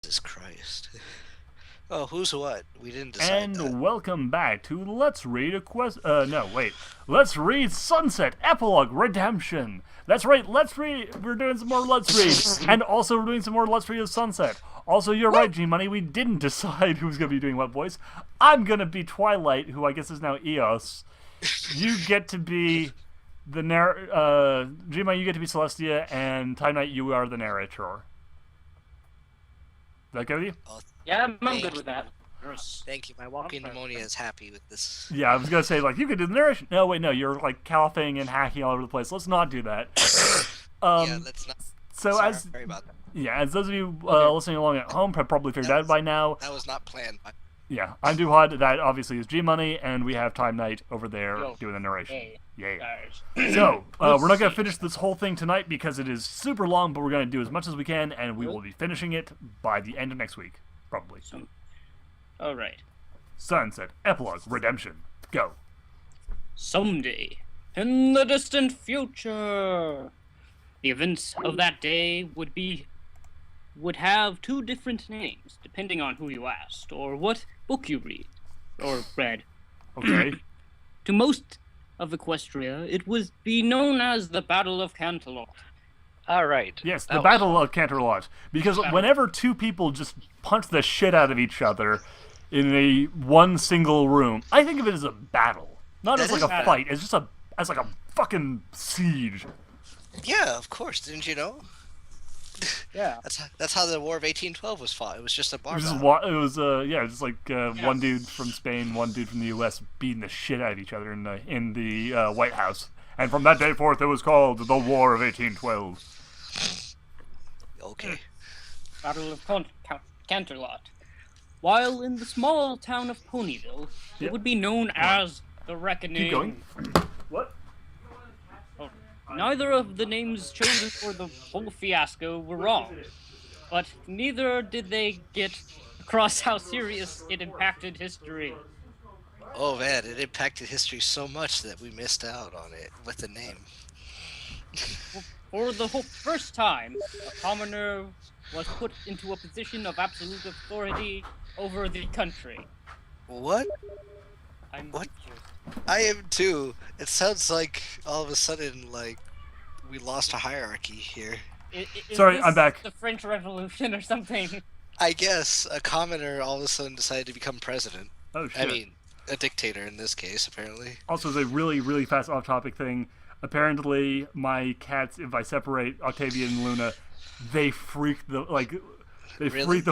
Jesus Christ. Oh, who's what? We didn't decide that. And welcome back to Let's Read a Quest. No, wait. Let's Read Sunset Epilogue Redemption. That's right. Let's read. We're doing some more Let's Read, and also we're doing some more Let's Read of Sunset. Also, you're right, G Money. We didn't decide who's gonna be doing what voice. I'm gonna be Twilight, who I guess is now Eos. You get to be the G Money. You get to be Celestia, and Time Knight, you are the narrator. Is that good with you? Oh, Yeah, I'm Thank good you. with that. thank you. My walking pneumonia is happy with this. Yeah, I was gonna say like you could do the narration. No, wait, no, you're like coughing and hacking all over the place. Let's not do that. Yeah, let's not. So Sorry about that. as those of you listening along at home have probably figured out by now, That was not planned. yeah, I'm Duhad. That obviously is G Money, and we have Time Knight over there doing the narration. Hey, Yeah. guys. So we're not gonna finish this whole thing tonight because it is super long, but we're gonna do as much as we can, and we will be finishing it by the end of next week, probably. All right. Sunset Epilogue Redemption. Go. Someday, in the distant future, the events of that day would have two different names, depending on who you asked, or what book you read. Okay. To most of Equestria, it would be known as the Battle of Canterlot. All right. Yes, the Battle of Canterlot. Because whenever two people just punch the shit out of each other in a one single room, I think of it as a battle, not as like a fight. It's just as like a fucking siege. Yeah, of course. Didn't you know? Yeah. That's how the War of 1812 was fought. It was just a bar battle. It was just like one dude from Spain, one dude from the U.S. beating the shit out of each other in the White House, and from that day forth, it was called the War of 1812. Okay. Battle of Canterlot. While in the small town of Ponyville, it would be known as the Reckoning. Keep going. What? Neither of the names chosen for the whole fiasco were wrong, but neither did they get across how serious it impacted history. Oh man, it impacted history so much that we missed out on it with the name. For the first time, a commoner was put into a position of absolute authority over the country. What? I'm What? I am too. It sounds like all of a sudden, like, we lost a hierarchy here. Is Sorry, this I'm back. The French Revolution or something? I guess a commoner all of a sudden decided to become president. Oh shit. I mean, a dictator in this case, apparently. Also, as a really, really fast off-topic thing, apparently my cats, if I separate Octavia and Luna, they freak the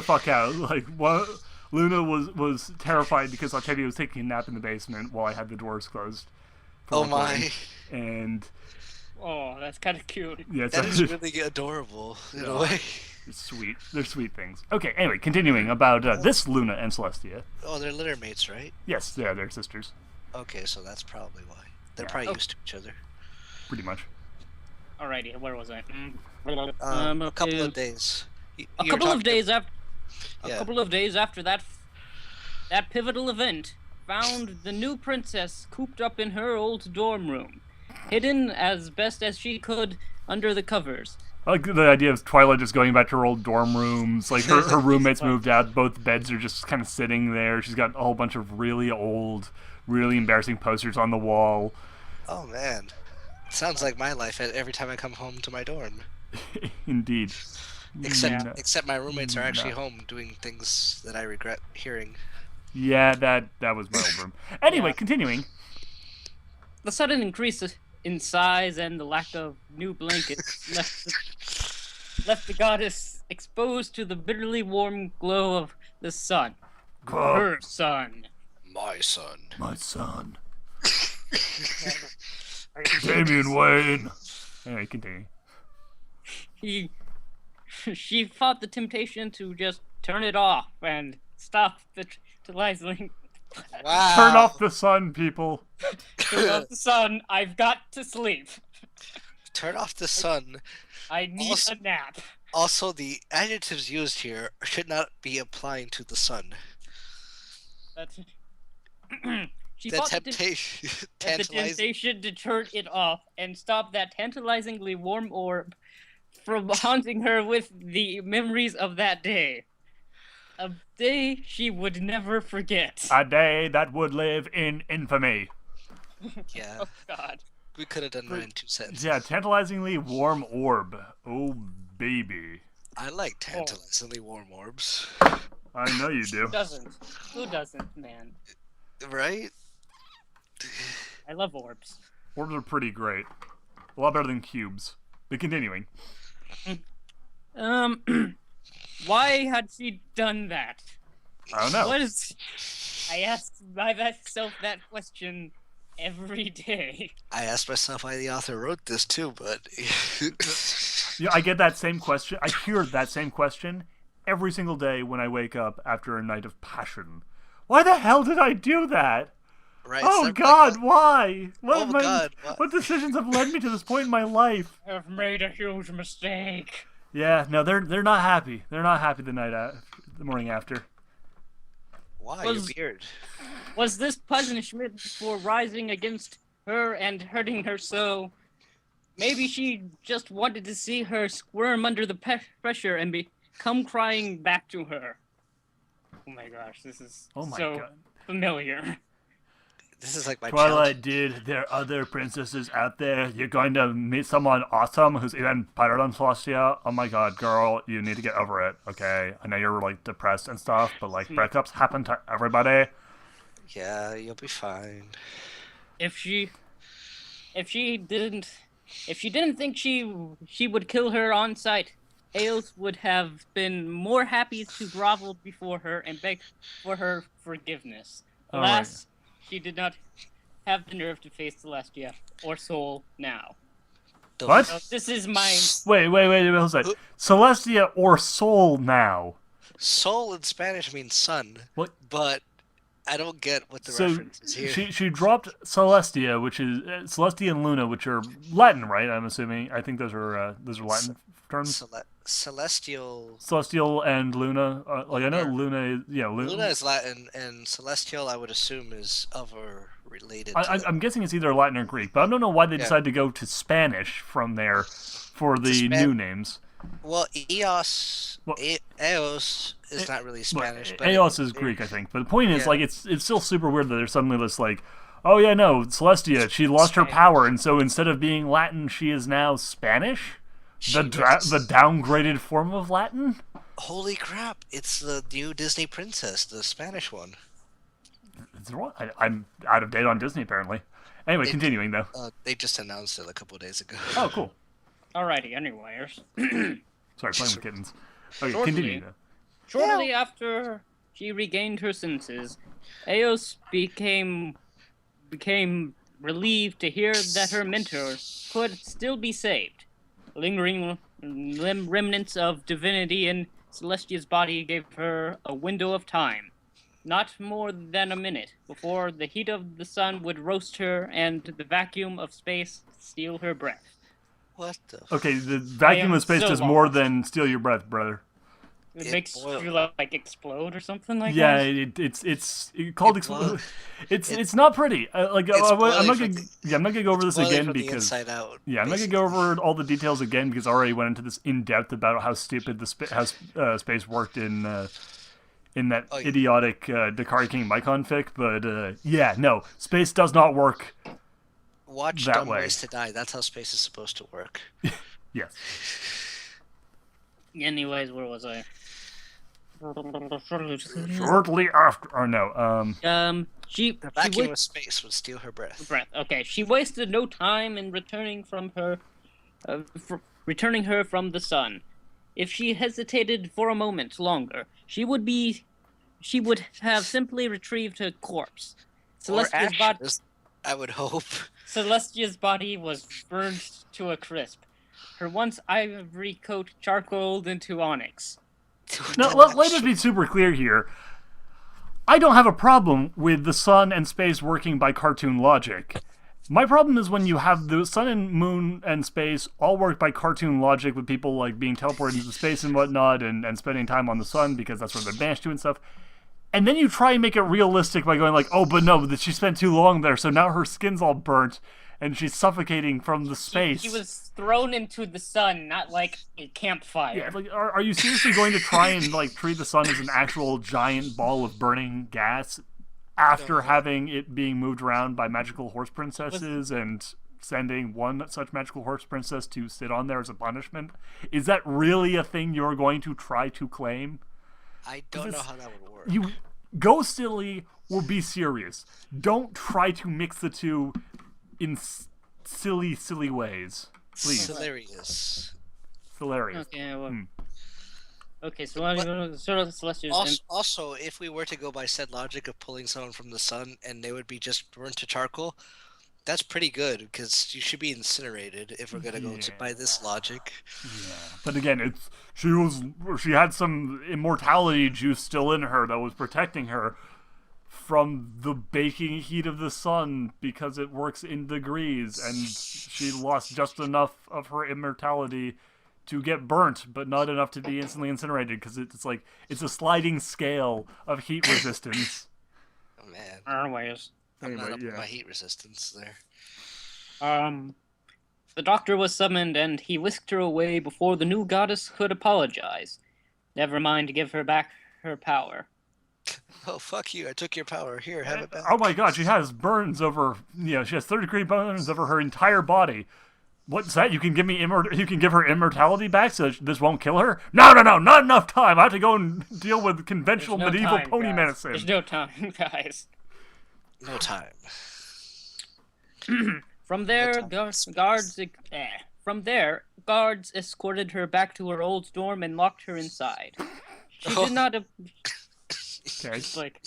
fuck out. Like, what? Luna was terrified because Octavia was taking a nap in the basement while I had the doors closed. Oh my. And Oh, that's kind of cute. yeah, That is really adorable, in a way. it's sweet. They're sweet things. Okay, anyway, continuing about this Luna and Celestia. Oh, they're litter mates, right? Yes, yeah, they're sisters, Okay, so that's probably why. They're Yeah. probably used to each other. pretty much. Alrighty, where was I? A couple of days. A couple of days after. Yeah. A couple of days after that pivotal event, found the new princess cooped up in her old dorm room, hidden as best as she could under the covers. I like the idea of Twilight just going back to her old dorm rooms. Like, her roommates moved out. Both beds are just kind of sitting there. She's got a whole bunch of really old, really embarrassing posters on the wall. Oh man. Sounds like my life every time I come home to my dorm. Indeed. Except my roommates are actually home doing things that I regret hearing. Yeah, that was my old room. Anyway, continuing. The sudden increase in size and the lack of new blankets left the goddess exposed to the bitterly warm glow of the sun. Her son. My son. My son. Damian Wayne. Anyway, continue. She fought the temptation to just turn it off and stop the tantalizing. Wow. Turn off the sun, people. Turn off the sun. I've got to sleep. Turn off the sun. I need a nap. Also, the adjectives used here should not be applying to the sun. That's. She The fought temptation. the Tantalizing. temptation to turn it off and stop that tantalizingly warm orb from haunting her with the memories of that day. A day she would never forget. A day that would live in infamy. Yeah, Oh God. we could have done that in 2 sentences. Yeah, tantalizingly warm orb. Oh, baby. I like tantalizingly warm orbs. I know you Who do. doesn't? Who doesn't, man? Right? I love orbs. Orbs are pretty great. A lot better than cubes. But continuing. Why had she done that? I don't know. What is? I ask myself that question every day. I asked myself why the author wrote this too, but Yeah, I get that same question. I hear that same question every single day when I wake up after a night of passion. Why the hell did I do that? right? Oh so God, like, why? Oh God, what decisions have led me to this point in my life? I've made a huge mistake. Yeah, no, they're not happy. They're not happy the morning after. why Was- your beard? Was this punishment for rising against her and hurting her so? Maybe she just wanted to see her squirm under the pressure and come crying back to her. Oh my gosh, this is Oh my so God. familiar. This is like my Twilight, dude, there are other princesses out there. You're going to meet someone awesome who's even better than Celestia. Oh my God, girl, you need to get over it, okay? I know you're, like, depressed and stuff, but, like, breakups happen to everybody. Yeah, you'll be fine. If she didn't think she would kill her on sight, Eos would have been more happy to grovel before her and beg for her forgiveness. All Alas, she did not have the nerve to face Celestia or Soul now. What? So this is my Wait, hold on. Celestia or Soul now? Soul in Spanish means sun. What? But I don't get what the So reference is here. she dropped Celestia, which is Celestia and Luna, which are Latin, right? I'm assuming. I think those are Latin terms. Celestial. Celestial and Luna. Like I know Luna is Luna is Latin, and celestial, I would assume, is other related. I'm guessing it's either Latin or Greek, but I don't know why they Yeah. decided to go to Spanish from there for the new names. Well, Eos, Well- Eos is not really Spanish, but Eos is Greek, I think. But the point is, Yeah. like, it's still super weird that there's suddenly this, like, oh yeah, no, Celestia, she lost her power, and so instead of being Latin, she is now Spanish? The downgraded form of Latin? Holy crap! It's the new Disney princess, the Spanish one. I'm out of date on Disney, apparently. Anyway, continuing, though. They just announced it a couple days ago. Oh, cool. alrighty. Anyways, Sorry, playing with kittens. Okay, Shortly. continue, though. shortly after she regained her senses, Eos became relieved to hear that her mentor could still be saved. Lingering remnants of divinity in Celestia's body gave her a window of time, not more than a minute, before the heat of the sun would roast her and the vacuum of space steal her breath. What the? Okay, the vacuum am of space so does more lost. than steal your breath, brother. It It makes boiled. you like explode or something like Yeah, that. it's called It boiled. it's not pretty. I'm It's not boiling gonna from the- I'm not gonna go over this Boiling again from the because inside out. yeah, I'm not gonna go over all the details again because I already went into this in depth about how stupid how space worked in that Oh, yeah. idiotic Dakari King Mycon fic. But yeah, no, space does not work. Watch that Dumb way. Ways to Die. That's how space is supposed to work. Yes. Anyways, where was I? Shortly after, or no, She The vacuum wa- of space would steal her breath. breath. Okay, she wasted no time in returning from her, returning her from the sun. If she hesitated for a moment longer, she would have simply retrieved her corpse. Or Celestia's body. ashes, I would hope. Celestia's body was burned to a crisp. Her once ivory coat charcoaled into onyx. no. Let us be super clear here. I don't have a problem with the sun and space working by cartoon logic. My problem is when you have the sun and moon and space all work by cartoon logic with people like being teleported into space and whatnot and spending time on the sun because that's where they're banished to and stuff. And then you try and make it realistic by going like, oh, but no, that she spent too long there, so now her skin's all burnt. and she's suffocating from the space. He was thrown into the sun, not like a campfire. Yeah, like, are you seriously going to try and like treat the sun as an actual giant ball of burning gas after having it being moved around by magical horse princesses and sending one such magical horse princess to sit on there as a punishment? Is that really a thing you're going to try to claim? I don't know how that would work. You go silly or be serious. Don't try to mix the two in silly ways. Please. Hilarious. Hilarious. Okay, well, okay, so what are you sort of celestials? Also, if we were to go by said logic of pulling someone from the sun and they would be just burnt to charcoal, that's pretty good because you should be incinerated if we're gonna go by this logic. Yeah, but again, she had some immortality juice still in her that was protecting her from the baking heat of the sun because it works in degrees, and she lost just enough of her immortality to get burnt, but not enough to be instantly incinerated because it's a sliding scale of heat resistance. Oh man. Anyways. I'm not up with my heat resistance there. The doctor was summoned, and he whisked her away before the new goddess could apologize. Never mind to give her back her power. Oh, fuck you. I took your power. Here, have it back. Oh my god, she has burns over, she has 30-degree burns over her entire body. What's that? You can give her immortality back so this won't kill her? No, not enough time. I have to go and deal with conventional medieval pony medicine. There's no time, guys. No time. From there, guards escorted her back to her old dorm and locked her inside. She did not. Okay. Like,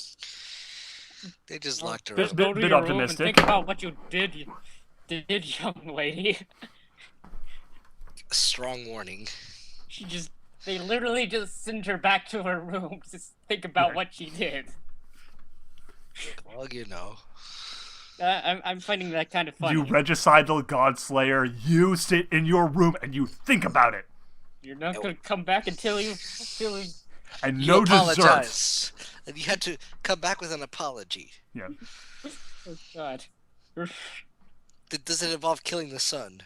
they just locked her bit, up. bit, bit optimistic. Think about what you did, young lady. Strong warning. They literally just sent her back to her room. Just think about what she did. Well, you know. I'm finding that kind of funny. You regicidal godslayer, you sit in your room and you think about it. You're not going to come back until you... And you no apologize. And you had to come back with an apology. Yeah. Oh, God. Does it involve killing the sun?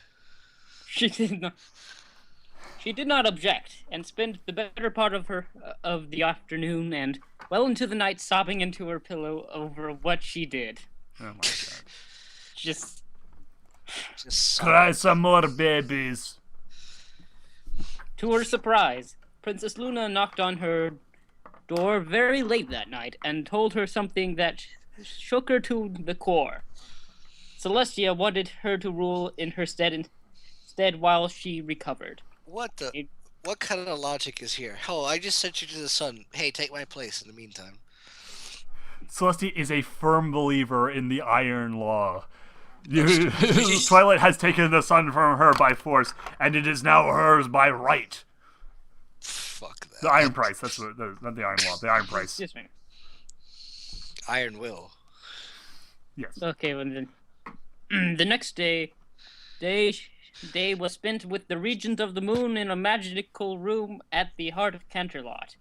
She did not object, and spent the better part of the afternoon and well into the night sobbing into her pillow over what she did. Oh my god. Just cry some more, babies. To her surprise, Princess Luna knocked on her door very late that night and told her something that shook her to the core. Celestia wanted her to rule in her stead while she recovered. What kind of logic is here? Oh, I just sent you to the sun. Hey, take my place in the meantime. Celestia is a firm believer in the Iron Law. Twilight has taken the sun from her by force, and it is now hers by right. Fuck that. The Iron Price. That's not the Iron Law. The Iron Price. Yes, ma'am. Iron Will. Yes. Okay, well then. The next day was spent with the Regent of the Moon in a magical room at the heart of Canterlot.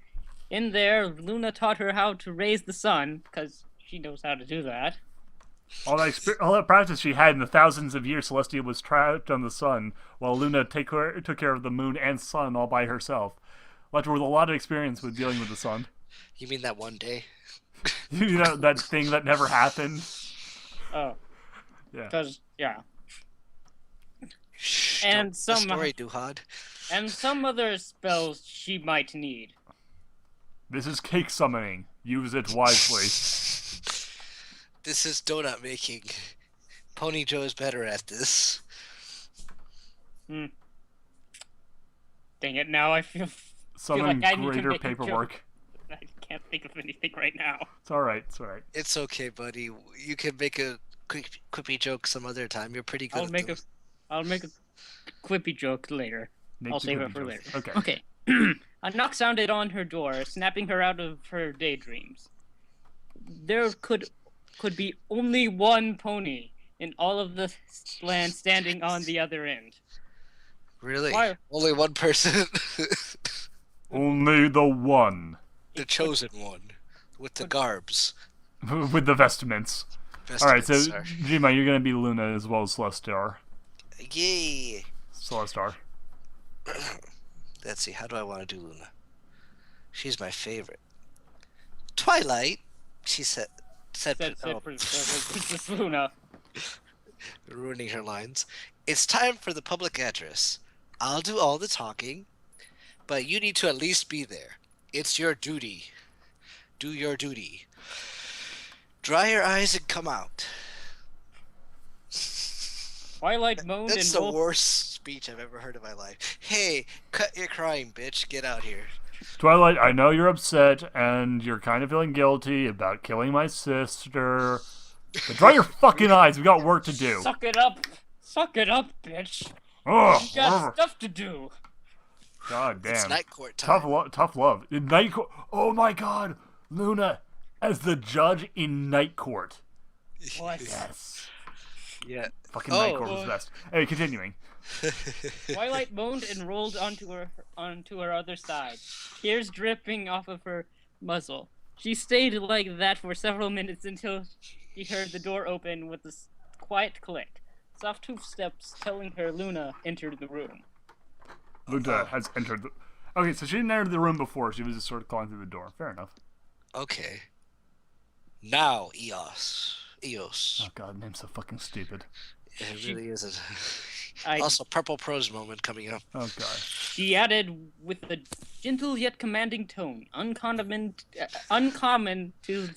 In there, Luna taught her how to raise the sun, because she knows how to do that. All that practice she had in the thousands of years Celestia was trapped on the sun, while Luna took care of the moon and sun all by herself. Left her with a lot of experience with dealing with the sun. You mean that one day? You know, that thing that never happened? Oh. Yeah. Because, yeah. Shh, And some story, Duhad. And some other spells she might need. This is cake summoning. Use it wisely. This is donut making. Pony Joe is better at this. Dang it, now I feel Summon like I need to greater make a paperwork. I can't think of anything right now. It's alright, it's alright. It's okay, buddy. You can make a quippy joke some other time. You're pretty good I'll make a quippy joke later. I'll save it for later. Okay. A knock sounded on her door, snapping her out of her daydreams. There could be only one pony in all of the land standing on the other end. Really? Why? Only one person? Only the one. The chosen one. With the garbs. With the vestments. Alright, so Estimates are. Gma, you're gonna be Luna as well as Celestar. Yay! Celestar. Let's see, how do I want to do Luna? She's my favorite. Twilight, she said Princess Luna. ruining her lines. It's time for the public address. I'll do all the talking, but you need to at least be there. It's your duty. Do your duty. Dry your eyes and come out. Twilight moaned That's and the rolled. worst speech I've ever heard in my life. Hey, cut your crying, bitch. Get out here. Twilight, I know you're upset and you're kind of feeling guilty about killing my sister. But dry your fucking eyes. We got work to do. Suck it up, bitch. Ugh. You got stuff to do. God damn. It's night court time. Tough love. In night court. Oh my god. Luna as the judge in night court. What? Yes. Yeah. Fucking night court was the best. Anyway, continuing. Twilight moaned and rolled onto her other side, tears dripping off of her muzzle. She stayed like that for several minutes until she heard the door open with a quiet click. Soft footsteps telling her Luna entered the room. Luna has entered the... Okay, so she didn't enter the room before. She was just sort of calling through the door. Fair enough. Okay. Now, Eos. Oh god, name's so fucking stupid. It really isn't. I- Also, purple prose moment coming up. Oh god. She added with a gentle yet commanding tone, uncommon to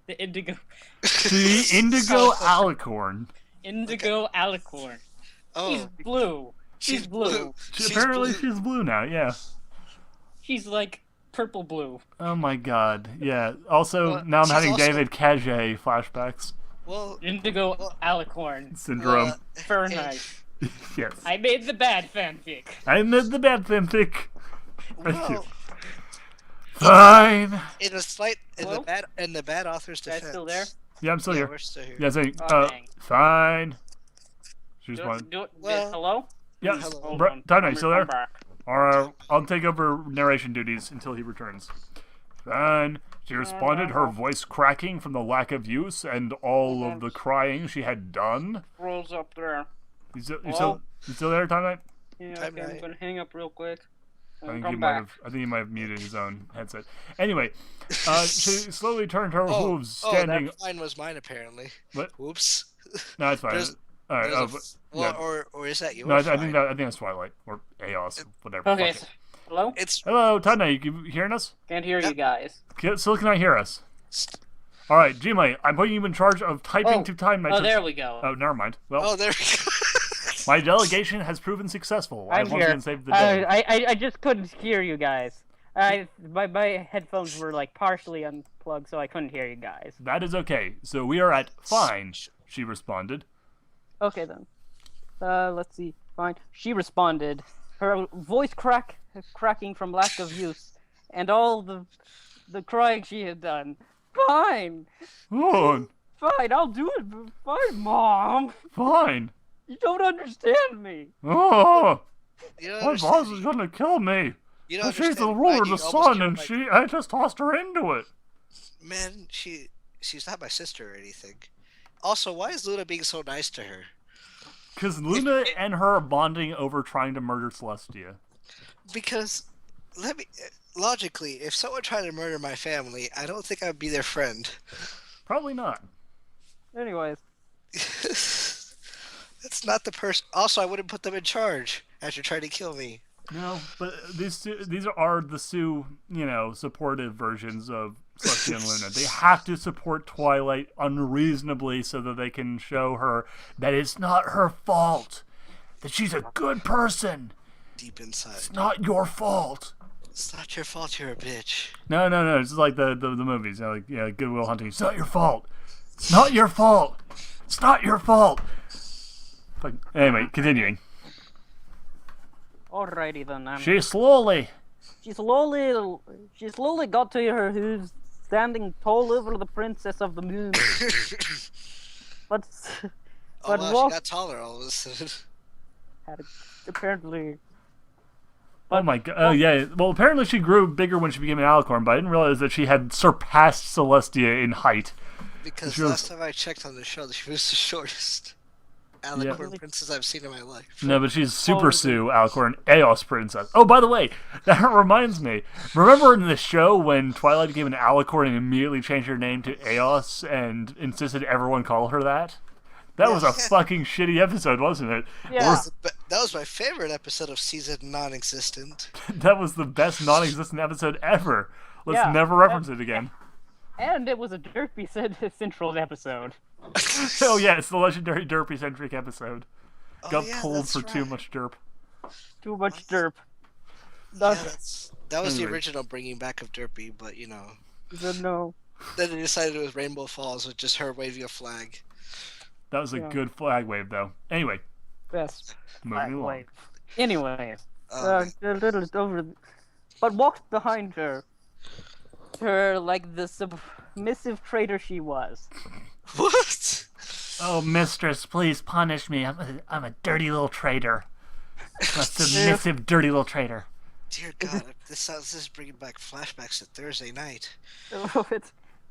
the indigo. The indigo alicorn. Indigo alicorn. She's Oh, blue. She's blue. Apparently she's blue now, yeah. She's like purple blue. Oh my god, yeah. Also, Well, now I'm she's having also- David Cage flashbacks. Well, Indigo alicorn. Syndrome. Very and- nice. Yes. I made the bad fanfic. I made the bad fanfic. Thank you. well, Fine. in a slight, Hello? in the bad author's Guys defense. still there? Yeah, I'm still Yeah, here. we're still here. Yeah, saying, Oh, dang. fine. She Do, responded. hello? Hello? Yeah, Hello. Time, are you still there? I'm back. Or I'll take over narration duties until he returns. Fine. She responded, her voice cracking from the lack of use and all of the crying she had done. Rolls up there. You still Hello? there, Time Knight? Yeah, Time okay, I'm night. gonna hang up real quick. I think Come back. I think he might have muted his own headset. Anyway, she slowly turned her Oh, hooves, standing. that fine was mine apparently. What? Whoops. No, it's fine. There's- All right. There's a yeah. or is that yours? No, I think that's Twilight or Aos, whatever. Okay, Fuck it. hello? It's Hello, Time Knight. You hearing us? Can't hear you guys. Still can I hear us? All right, Gmail, I'm putting you in charge of typing to Time Knight. Oh, there we go. Oh, never mind. Well, oh there. We go. my delegation has proven successful. I I'm once here. again saved the day. I just couldn't hear you guys. My headphones were like partially unplugged, so I couldn't hear you guys. That is okay. So we are at fine, she responded. Okay then. Let's see. Fine. She responded, her voice cracking from lack of use, and all the crying she had done. Fine, Oh, fine, I'll do it. Fine, Mom. fine. You don't understand me. Oh, You don't my understand. boss is gonna kill me. You don't She's the understand. ruler Why of you the almost sun, killed and my- I just tossed her into it. Man, she's not my sister or anything. Also, why is Luna being so nice to her? Because Luna and her are bonding over trying to murder Celestia. Because logically, if someone tried to murder my family, I don't think I'd be their friend. Probably not. Anyways, That's not the person. Also, I wouldn't put them in charge after trying to kill me. No, but these are the supportive versions of Celestia and Luna. They have to support Twilight unreasonably so that they can show her that it's not her fault. That she's a good person. Deep inside. It's not your fault. It's not your fault you're a bitch. No. It's just like the movies. Good Will Hunting. It's not your fault. It's not your fault. It's not your fault. But anyway, continuing. alrighty then. She slowly. She slowly got to her who's standing tall over the princess of the moon. But Oh But wow, walk- she got taller all of a sudden. had apparently. Oh my god. Oh yeah. Well, apparently she grew bigger when she became an alicorn, but I didn't realize that she had surpassed Celestia in height. Because She was- last time I checked on the show, she was the shortest Alicorn princess I've seen in my life. No, but she's Super Sue Alicorn, Eos Princess. Oh, by the way, that reminds me. Remember in the show when Twilight became an Alicorn and immediately changed her name to Eos and insisted everyone call her that? That was a fucking shitty episode, wasn't it? Yeah. That was my favorite episode of season non-existent. That was the best non-existent episode ever. Let's Yeah. never reference it again. And it was a Derpy Central episode. Oh yeah, it's the legendary Derpy-centric episode. Oh, Got yeah, pulled that's for too right. much derp. Too much derp. Yeah, That's that was the Anyway. original bringing back of Derpy, but you know, no. then they decided it was Rainbow Falls with just her waving a flag. That was a Yeah. good flag wave, though. Anyway, Best. moving along. Wait. Anyways, Um, a little over, but walked behind her. Her like the submissive traitor she was. what? Oh, mistress, please punish me. I'm a dirty little traitor. I'm a submissive, dirty little traitor. Dear God, this is bringing back flashbacks to Thursday night.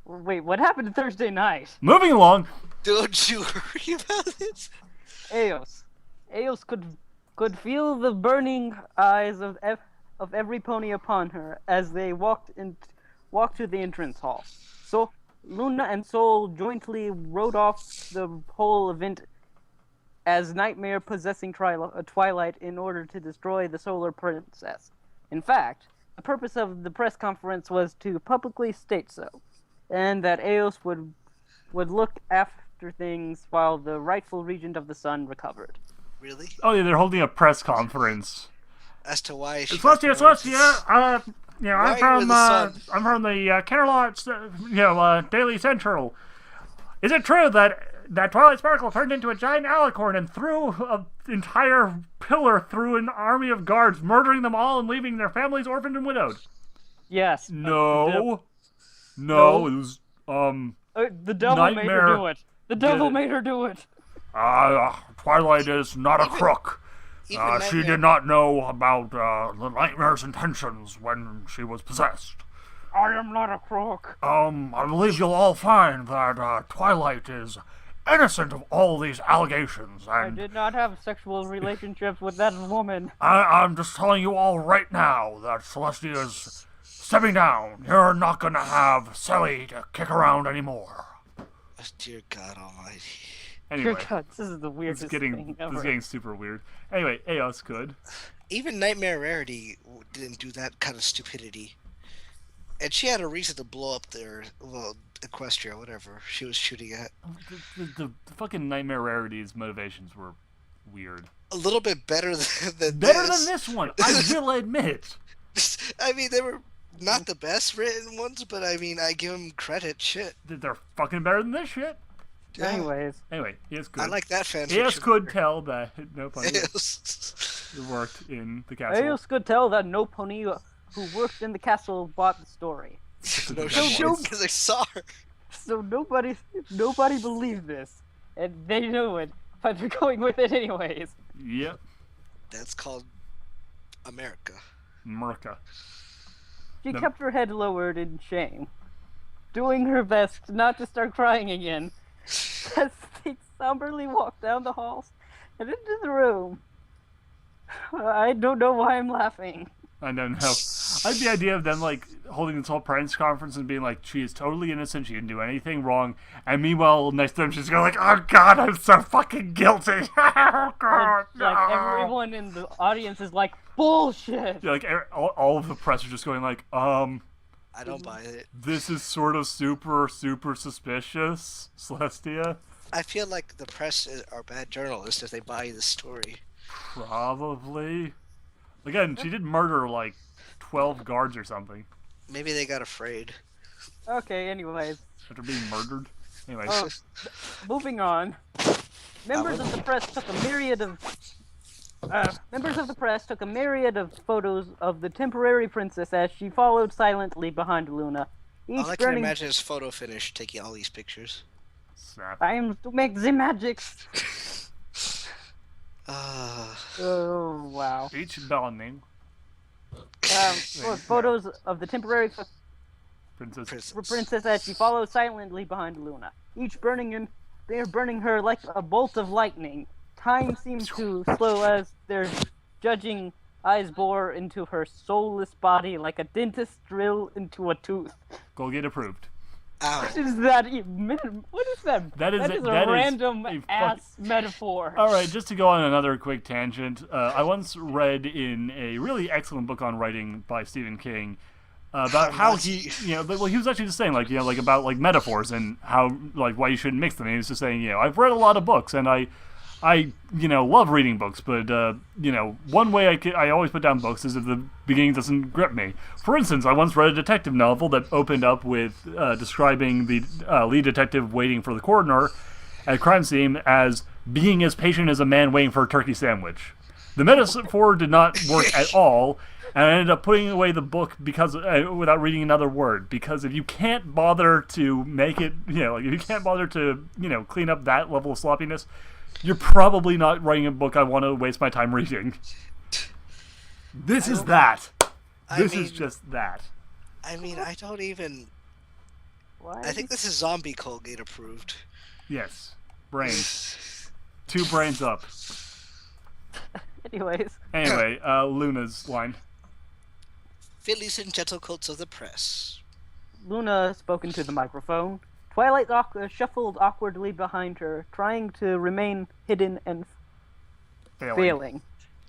Wait, what happened Thursday night? Moving along. Don't you worry about it. Eos could feel the burning eyes of every pony upon her as they walked to the entrance hall. So Luna and Soul jointly rode off the whole event as Nightmare possessing Twilight in order to destroy the Solar Princess. In fact, the purpose of the press conference was to publicly state so, and that Eos would look after things while the rightful regent of the sun recovered. Really? Oh yeah, they're holding a press conference. As to why she... Celestia. Yeah, Why are you in the sun? I'm from the Canterlot, Daily Central. Is it true that Twilight Sparkle turned into a giant alicorn and threw an entire pillar through an army of guards, murdering them all and leaving their families orphaned and widowed? Yes. No, it was The devil made Nightmare her do it. The devil did it. made her do it. Twilight is not a crook. Even She Nightmare- did not know about the Nightmare's intentions when she was possessed. I am not a crook. I believe you'll all find that Twilight is innocent of all these allegations, I and did not have sexual relationships with that woman. I'm just telling you all right now that Celestia is stepping down. You're not gonna have Sally to kick around anymore. Dear God Almighty. Anyway, Dear God, this is the it's weirdest thing getting ever. super weird. Anyway, Eos could. Even Nightmare Rarity didn't do that kind of stupidity. And she had a reason to blow up Equestria, whatever she was shooting at. The fucking Nightmare Rarity's motivations were weird. A little bit better than Better than this one, I will admit. I mean, they were not the best written ones, but I mean, I give them credit. Shit. They're fucking better than this shit. Yeah. Anyways, Anyway, Eos could. I like that fan Eos fiction could better. tell that no pun Yes. it worked in the castle. Eos could tell that no pony who worked in the castle bought the story. No No shit, joke. because I saw her. So nobody believed this, and they knew it, but they're going with it anyways. Yep, That's called America. Merca. She No. kept her head lowered in shame, doing her best not to start crying again, as they somberly walked down the halls and into the room. I don't know why I'm laughing. I don't know. I like the idea of them like holding this whole press conference and being like, she is totally innocent, she didn't do anything wrong, and meanwhile next to them she's going like, oh god, I'm so fucking guilty. Oh god, And, like no. everyone in the audience is like, bullshit. Yeah, like all of the press are just going like, I don't buy it. this is sort of super suspicious, Celestia. I feel like the press are bad journalists if they buy the story. Probably. Again, she did murder like 12 guards or something Maybe they got afraid. Okay, anyways, after being murdered. Anyway, moving on. Members of the press took a myriad of photos of the temporary princess as she followed silently behind Luna. Each All I can burning. imagine is photo finish taking all these pictures. snap. I am to make the magics. Ah, Oh wow. Each bellowing. Photos of the temporary Princess. Princess as she follows silently behind Luna, they're burning her like a bolt of lightning. Time seems to slow as their judging eyes bore into her soulless body like a dentist drill into a tooth. Colgate approved. Ow. What is that even? What is that? That is a that is random a ass metaphor. All right, just to go on another quick tangent, I once read in a really excellent book on writing by Stephen King about how he, well, he was actually just saying, like, like about like metaphors and how, like, why you shouldn't mix them. And he was just saying, I've read a lot of books and I love reading books, but one way I always put down books is if the beginning doesn't grip me. For instance, I once read a detective novel that opened up with describing the lead detective waiting for the coroner at a crime scene as being as patient as a man waiting for a turkey sandwich. The metaphor did not work at all, and I ended up putting away the book because without reading another word. Because if you can't bother to make it, if you can't bother to, clean up that level of sloppiness, you're probably not writing a book I want to waste my time reading. This is that. This is just that. I mean, I don't even... What? I think this is Zombie Colgate approved. Yes. Brains. 2 brains up. Anyways. Anyway, Luna's line. Fillies and gentlecoats of the press. Luna spoke into the microphone. Twilight shuffled awkwardly behind her, trying to remain hidden and failing.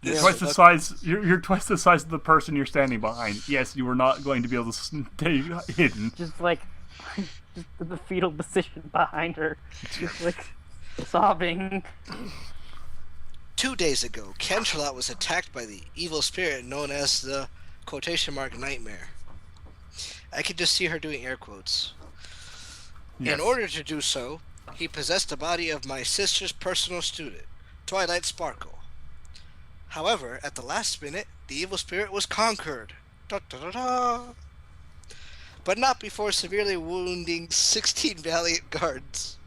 You're twice the size. You're twice the size of the person you're standing behind. Yes, you are not going to be able to stay hidden. Just like, just the fetal position behind her, just like sobbing. 2 days ago, Canterlot was attacked by the evil spirit known as the quotation mark nightmare. I could just see her doing air quotes. Yes. In order to do so, he possessed the body of my sister's personal student, Twilight Sparkle. However, at the last minute, the evil spirit was conquered. Da, da, da, da. But not before severely wounding 16 valiant guards.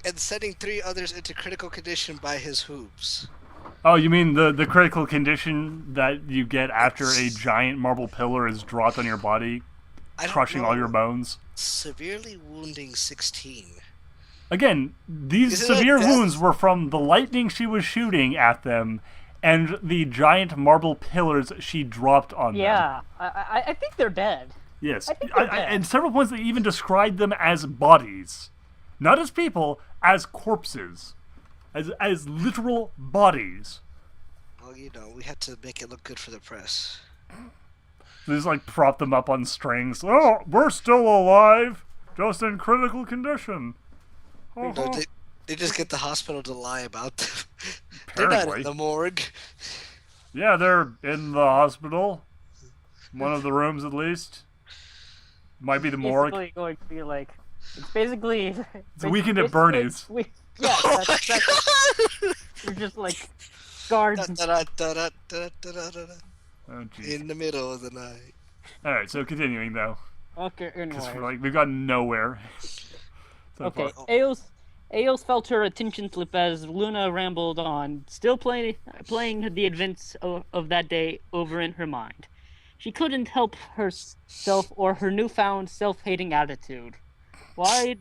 And sending 3 others into critical condition by his hooves. Oh, you mean the critical condition that you get after a giant marble pillar is dropped on your body, crushing all your bones? Severely wounding 16. Again, these severe wounds were from the lightning she was shooting at them and the giant marble pillars she dropped on them. Yeah, I think they're dead. Yes. I think they're dead. And several points they even described them as bodies. Not as people, as corpses. As literal bodies. Well, we had to make it look good for the press. They just, like, prop them up on strings. Oh, we're still alive! Just in critical condition. No, they just get the hospital to lie about them. They're not in the morgue. Yeah, they're in the hospital. One of the rooms, at least. Might be the morgue. Basically going to be like... It's basically... It's a weekend at Bernie's. Yeah, that's you're just like guards. Da, da, da, Oh, jeez. in the middle of the night. Alright, so continuing, though. Okay, Because anyway. we've gotten nowhere. So Okay, far. Eos felt her attention slip as Luna rambled on, still playing the events of that day over in her mind. She couldn't help herself or her newfound self-hating attitude. Why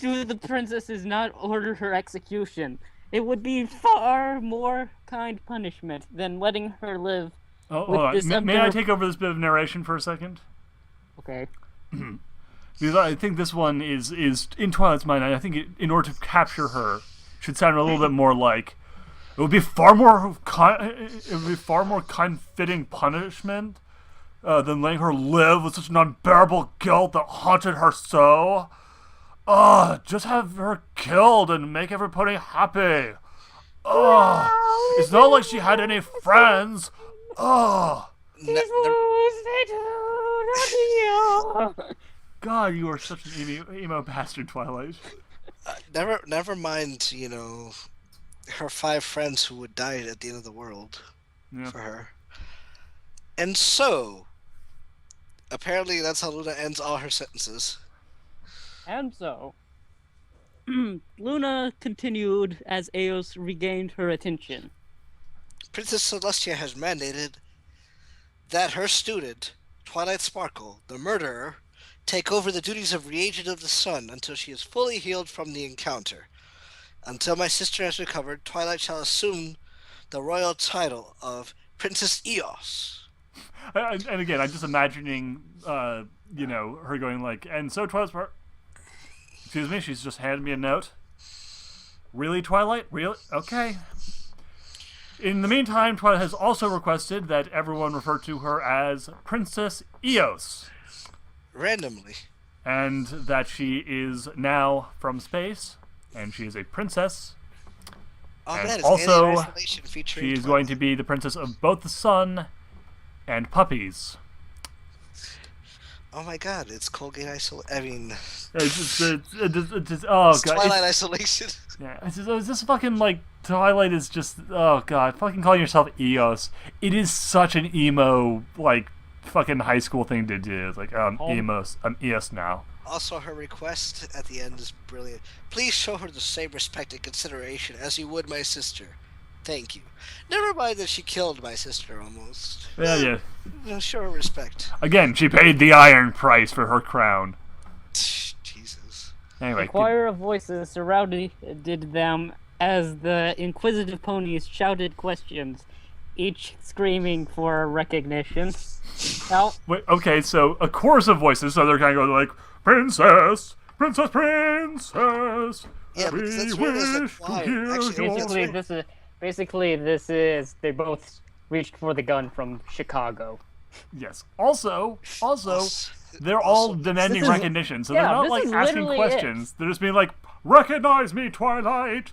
do the princesses not order her execution? It would be far more kind punishment than letting her live. Oh, with hold on. this May I take over this bit of narration for a second? Okay. Because I think this one is in Twilight's mind. I think in order to capture her, should sound a little bit more like it would be far more kind-fitting punishment than letting her live with such an unbearable guilt that haunted her so. Just have her killed and make everybody happy. It's not like she had any friends. God, you are such an emo bastard, Twilight. Never mind, her 5 friends who would die at the end of the world for her. And so, apparently that's how Luna ends all her sentences. And so, Luna continued as Eos regained her attention. Princess Celestia has mandated that her student, Twilight Sparkle, the murderer, take over the duties of Reagent of the Sun until she is fully healed from the encounter. Until my sister has recovered, Twilight shall assume the royal title of Princess Eos. And again, I'm just imagining, her going like, and so Twilight Sparkle. Excuse me, she's just handed me a note. Really, Twilight? Really? Okay. In the meantime, Twilight has also requested that everyone refer to her as Princess Eos. Randomly. And that she is now from space, and she is a princess. Oh, And man, it's also, Alien Isolation featuring she is Twilight. going to be the princess of both the sun and puppies. Oh my god, it's Colgate Isolation. I mean, Oh it's god. Twilight Isolation. Yeah, it's this fucking, like, Twilight is just, oh god, fucking calling yourself Eos. It is such an emo, like, fucking high school thing to do. It's like, I'm Eos now. Also, her request at the end is brilliant. Please show her the same respect and consideration as you would my sister. Thank you. Never mind that she killed my sister almost. Yeah. Show her respect. Again, she paid the iron price for her crown. Jesus. Anyway, The choir of voices surrounded them as the inquisitive ponies shouted questions, each screaming for recognition. Now, wait, okay, so a chorus of voices, so they're kind of going like, Princess, Princess, Princess. Yeah, because that's weird as a wish to choir. hear Actually, your- basically this is they both reached for the gun from Chicago. Yes. Also, they're all demanding this is- recognition, so yeah, they're not this like is asking literally questions. They're just being like, recognize me, Twilight.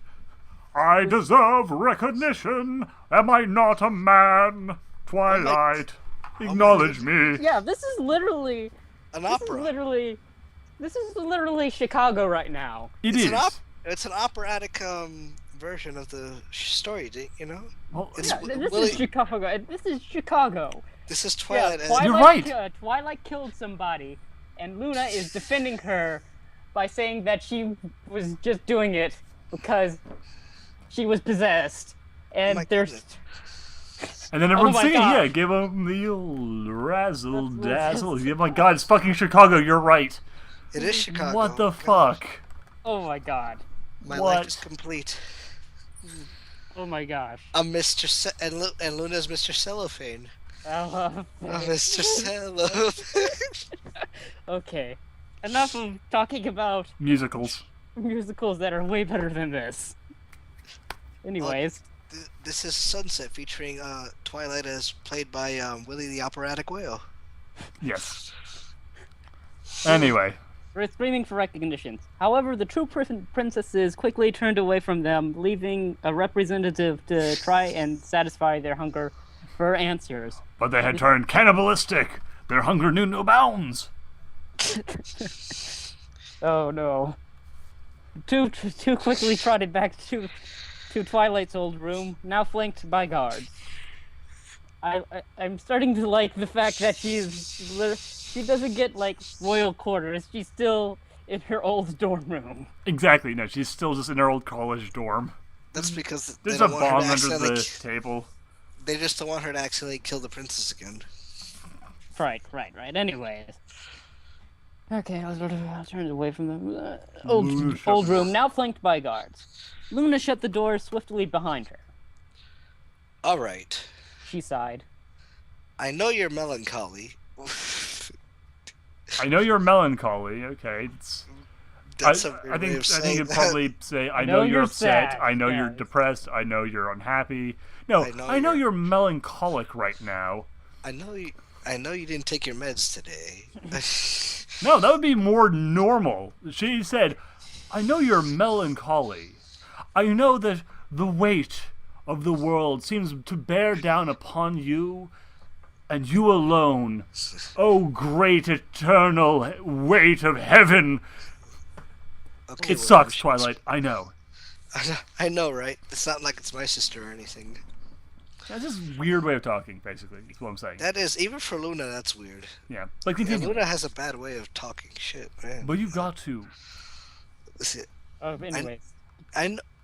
I deserve recognition. Am I not a man? Twilight, acknowledge me. Yeah, this is literally an this opera. is literally Chicago right now. It's an operatic version of the story, you know? Well, It's Yeah, this Willie- is Chicago. This is Chicago. This is Twilight. Yeah, as- You're right. Twilight killed somebody, and Luna is defending her by saying that she was just doing it because she was possessed. And my there's goodness. And then everyone's my singing, God. yeah, give them the old razzle That's- dazzle. Yeah, my god, it's fucking Chicago, you're right. It is Chicago. What the God. fuck? oh my god, My What? life is complete. oh my gosh. I'm Mr. and Luna's Mr. Cellophane. Uh, I'm Mr. Cellophane. okay, enough of talking about Musicals. musicals that are way better than this. Anyways, This is Sunset featuring Twilight as played by Willie the Operatic Whale. Yes. Anyway. we're screaming for recognition. However, the true princesses quickly turned away from them, leaving a representative to try and satisfy their hunger for answers. But they had turned cannibalistic. Their hunger knew no bounds. Oh no. Two quickly trotted back to Twilight's old room, now flanked by guards. I'm starting to like the fact that she doesn't get like royal quarters. She's still in her old dorm room. Exactly, no, she's still just in her old college dorm. That's because they There's a don't want her bong to under accidentally. the table. They just don't want her to accidentally kill the princess again. Right. Anyways. Okay, I'll turn away from the old room, now flanked by guards. Luna shut the door swiftly behind her. All right. She sighed. I know you're melancholy. I know you're melancholy, okay. That's a weird I way think of saying you'd that. probably say, I know you're upset, sad. I know you're Yes. depressed, I know you're unhappy. No, I know you're melancholic right now. I know you didn't take your meds today. No, that would be more normal. She said, I know you're melancholy. I know that the weight of the world seems to bear down upon you, and you alone. Oh, great eternal weight of heaven. Okay, It well, sucks, Twilight, I know. I know, right? It's not like it's my sister or anything. That's just a weird way of talking, basically, is what I'm saying. That is, even for Luna, that's weird. Yeah. Like, And continue. Luna has a bad way of talking shit, man. But you got to. Listen, Anyways.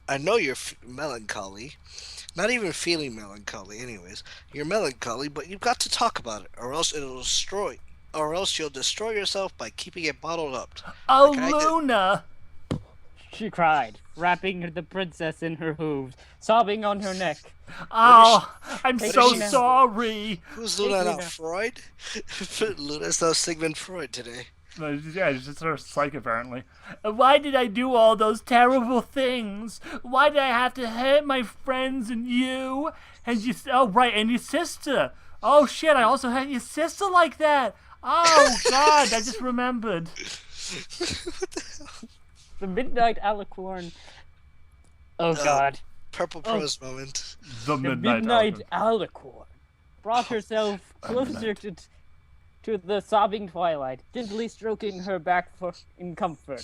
I know you're melancholy. Not even feeling melancholy, anyways. You're melancholy, but you've got to talk about it, or else it'll destroy. Or else you'll destroy yourself by keeping it bottled up, Oh, like I did. Luna! She cried, wrapping the princess in her hooves, sobbing on her neck. Oh, I'm Take so me now. sorry. Who's Luna now? Luna. Freud? Luna's now Sigmund Freud today. Yeah, it's just her psych, apparently. Why did I do all those terrible things? Why did I have to hurt my friends and you? And you, oh, right, and your sister. Oh, shit, I also had your sister like that. Oh, God, I just remembered. The midnight alicorn. Oh God. Purple prose moment. The The midnight. midnight Alchemy. alicorn brought herself closer to the sobbing twilight, gently stroking her back in comfort.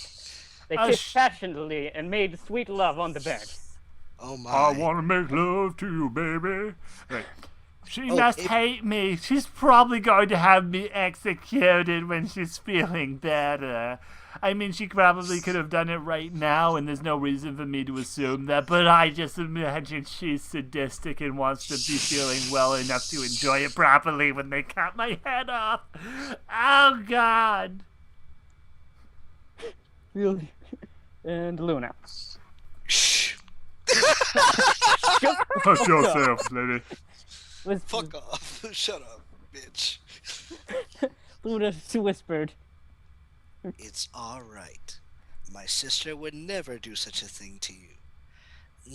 They Oh, kissed passionately and made sweet love on the bed. Oh my. I want to make love to you, baby. Right. She Oh, must hate me. She's probably going to have me executed when she's feeling better. I mean, she probably could have done it right now, and there's no reason for me to assume that, but I just imagine she's sadistic and wants to be feeling well enough to enjoy it properly when they cut my head off. Oh, God. Really? And Luna. Shh. Hush yourself, lady. With Fuck off. Shut up, bitch. Luna whispered. It's alright. My sister would never do such a thing to you.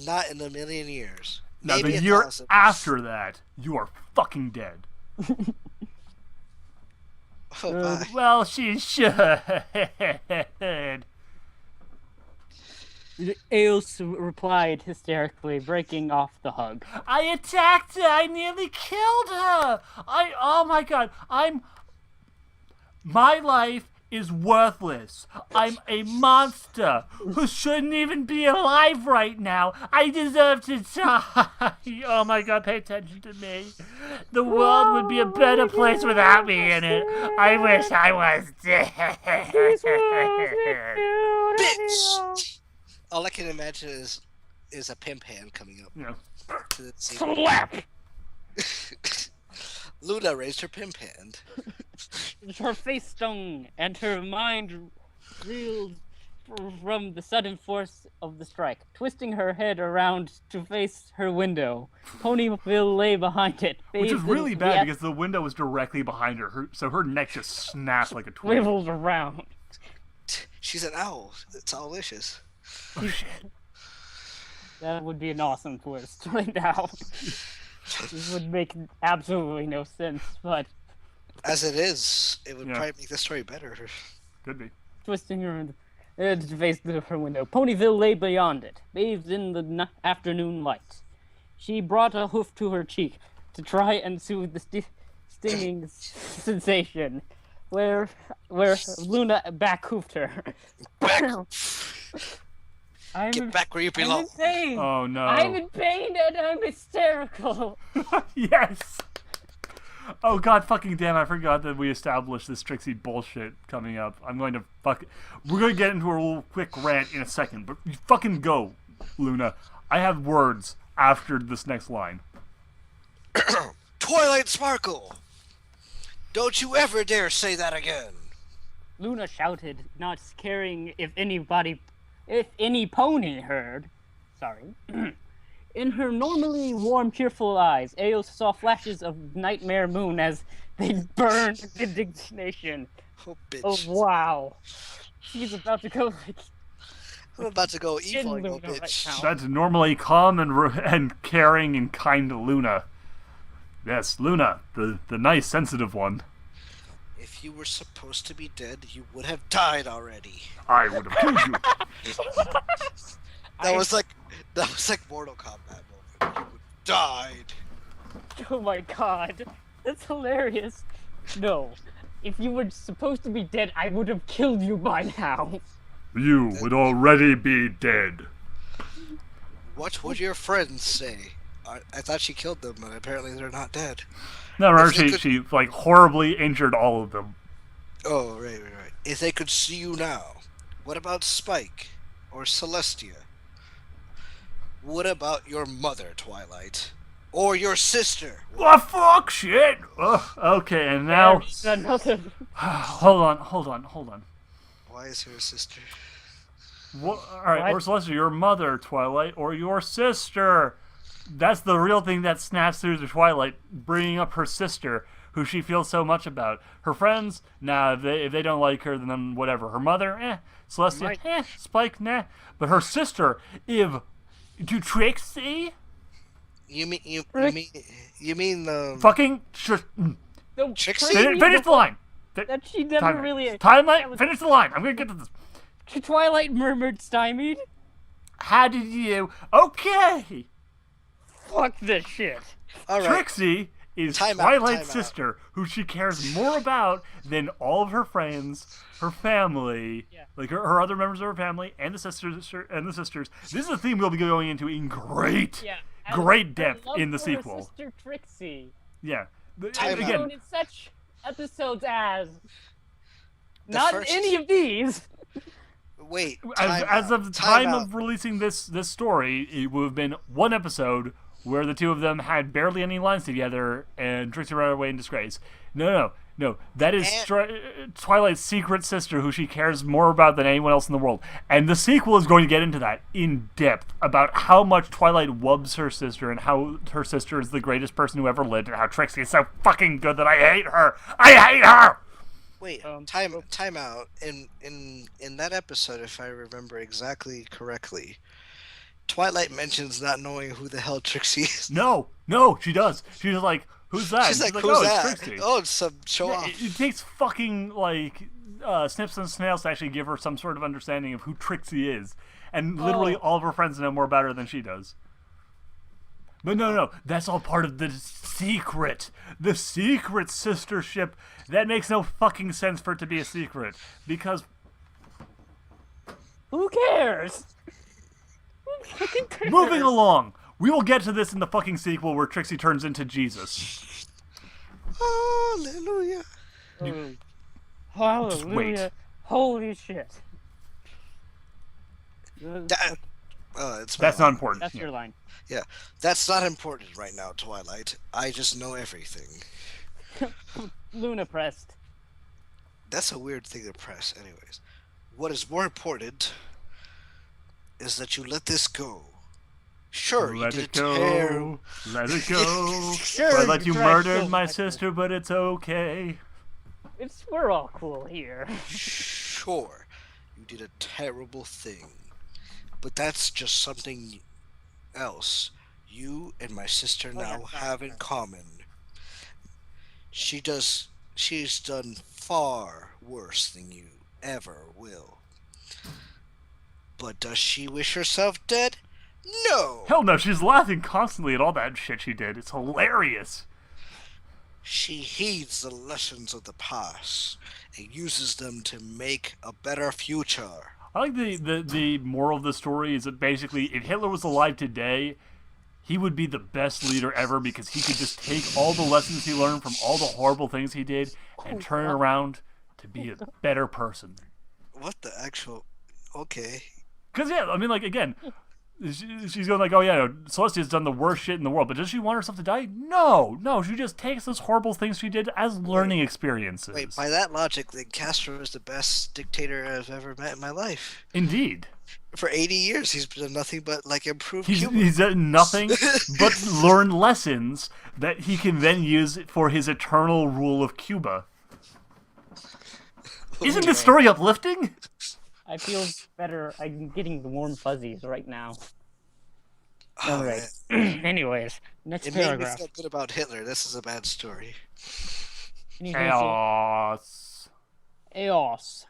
Not in a million years. Now, Maybe the a year 1,000. after that, you are fucking dead. Oh, bye. Well, she should. Eos replied hysterically, breaking off the hug. I attacked her. I nearly killed her. Oh my God. My life is worthless. I'm a monster who shouldn't even be alive right now. I deserve to die. Oh my God, pay attention to me. The world would be a better place without me in it. I wish I was dead. Bitch! All I can imagine is a pimp hand coming up You know, to the scene. Slap! Luna raised her pimp hand. Her face stung, and her mind reeled from the sudden force of the strike. Twisting her head around to face her window, Ponyville lay behind it. which is bathed in really bad sweat, because the window was directly behind her, so her neck just snapped like a twig. swiveled around. She's an owl. It's owlicious. Oh shit. That would be an awesome twist right now. This would make absolutely no sense, but As it is, it would Yeah. probably make the story better. Could be. twisting her to face her window. Ponyville lay beyond it, bathed in the afternoon light. She brought a hoof to her cheek to try and soothe the stinging sensation, where Luna back hoofed her. I'm Get back where you I'm belong. in pain. Oh no. I'm in pain and I'm hysterical. Yes. Oh God, fucking damn! I forgot that we established this Trixie bullshit coming up. I'm going to We're going to get into a little quick rant in a second, but you fucking go, Luna. I have words after this next line. Twilight Sparkle! Don't you ever dare say that again! Luna shouted, not caring if any pony heard. Sorry. In her normally warm, cheerful eyes, Eos saw flashes of nightmare moon as they burned with indignation. Oh, bitch. Oh wow. She's about to go like I'm about to go evil, Luna you right bitch. now. That's normally calm and caring and kind Luna. Yes, Luna, the nice, sensitive one. If you were supposed to be dead, you would have died already. I would have killed you. That was like Mortal Kombat moment. You would have died. Oh my god. That's hilarious. No. If you were supposed to be dead, I would have killed you by now. You would already be dead. What would your friends say? I thought she killed them, but apparently they're not dead. No, remember If they she like horribly injured all of them. Oh, right. If they could see you now, what about Spike or Celestia? What about your mother, Twilight? Or your sister? Oh, fuck shit! Ugh, okay, and now... There's another. hold on. Why is her sister? Alright, What? or Celeste, your mother, Twilight, or your sister. That's the real thing that snaps through to Twilight, bringing up her sister, who she feels so much about. Her friends, nah, if they don't like her, then whatever. Her mother, Celestia, Right. Spike, nah. But her sister, to Trixie, You mean fucking No, Trixie? finish the line. That she never really. Timeline. Finish the line. I'm gonna get to this. Twilight murmured, stymied. How did you? Okay. Fuck this shit. all right. Trixie is Time out, Twilight's time out. sister, who she cares more about than all of her friends, her family, Yeah. like her other members of her family, and the sisters. This is a theme we'll be going into in great depth love in the for her sequel. Sister Trixie. Yeah. Time Again, Shown in such episodes as. Not first- any of these. Wait. as of the time time out. of releasing this story, it would have been one episode where the two of them had barely any lines together, and Trixie ran away in disgrace. No. That is Twilight's secret sister, who she cares more about than anyone else in the world. And the sequel is going to get into that in depth, about how much Twilight wubs her sister, and how her sister is the greatest person who ever lived, and how Trixie is so fucking good that I hate her. I hate her. Wait, time out. In that episode, if I remember exactly correctly, Twilight mentions not knowing who the hell Trixie is. No, she does. She's like, who's that? She's like, oh, who's it's that? Trixie. Oh, it's some show Yeah, off. it takes fucking snips and snails to actually give her some sort of understanding of who Trixie is, and literally all of her friends know more about her than she does. But no, that's all part of the secret sistership. That makes no fucking sense for it to be a secret, because Who cares? Who fucking cares? moving along, we will get to this in the fucking sequel where Trixie turns into Jesus. Hallelujah. Hallelujah. wait. Holy shit. That's not important. That's Yeah. your line. Yeah, that's not important right now, Twilight. I just know everything. Luna pressed. That's a weird thing to press, anyways. What is more important is that you let this go. Sure, you Let did it a terrible. go. Let it go. Sure, Twilight, you tried to murdered kill my sister. sister, but it's okay. We're all cool here. Sure, you did a terrible thing. But that's just something else you and my sister now have in common. She's done far worse than you ever will. But does she wish herself dead? No! Hell no, she's laughing constantly at all that shit she did. It's hilarious. She heeds the lessons of the past and uses them to make a better future. I like the moral of the story is that basically, if Hitler was alive today, he would be the best leader ever, because he could just take all the lessons he learned from all the horrible things he did and turn it around to be a better person. What the actual... Okay. Because, yeah, I mean, like, again, she's going like, oh, yeah, Celestia's done the worst shit in the world, but does she want herself to die? No, she just takes those horrible things she did as learning experiences. Wait, by that logic, then Castro is the best dictator I've ever met in my life. Indeed. For 80 years, he's done nothing but, like, improve He's Cuba. done nothing but learn lessons that he can then use for his eternal rule of Cuba. Isn't this story uplifting? I feel better. I'm getting the warm fuzzies right now. Oh, Alright. man. Anyways, next It made me paragraph. feel good about Hitler. This is a bad story. Chaos. Eos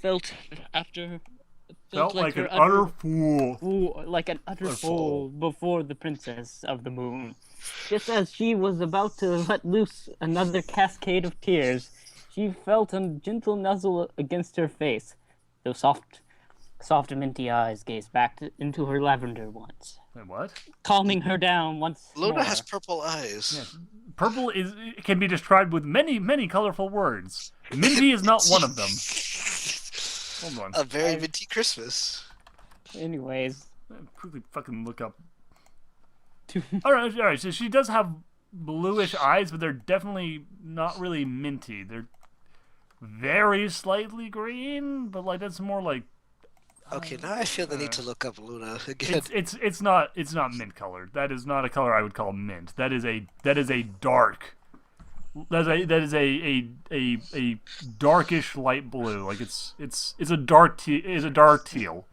felt after Felt like her an utter fool. fool, like an utter fool before the princess of the moon. Just as she was about to let loose another cascade of tears, she felt a gentle nuzzle against her face. Those soft minty eyes gazed back into her lavender ones, Wait, what? calming her down once Luna more. has purple eyes. Purple can be described with many colorful words. Minty is not one of them. Hold on. A very minty Christmas. Anyways, Quickly fucking look up. All right. So she does have bluish eyes, but they're definitely not really minty. They're very slightly green, but like that's more like Okay, now I feel the need to look up Luna again. it's not mint colored. That is not a color I would call mint. That is a dark. That is a darkish light blue. Like it's a dark teal.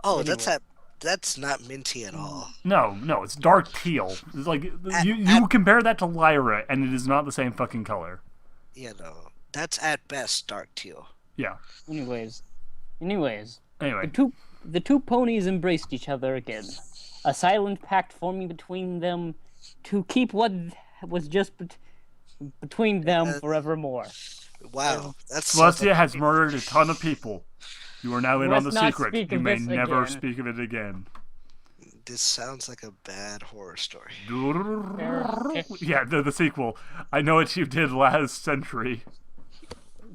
Oh, that's not minty at all. No, it's dark teal. It's like you compare that to Lyra, and it is not the same fucking color. You know, that's at best dark teal. Yeah. Anyways, Anyway, the two ponies embraced each other again, a silent pact forming between them to keep what was just between them forevermore. Wow, that's Celestia has murdered a ton of people. You are now in on the Let's not secret. speak You of may this never again. speak of it again. This sounds like a bad horror story. Yeah, the sequel. I know what you did last century.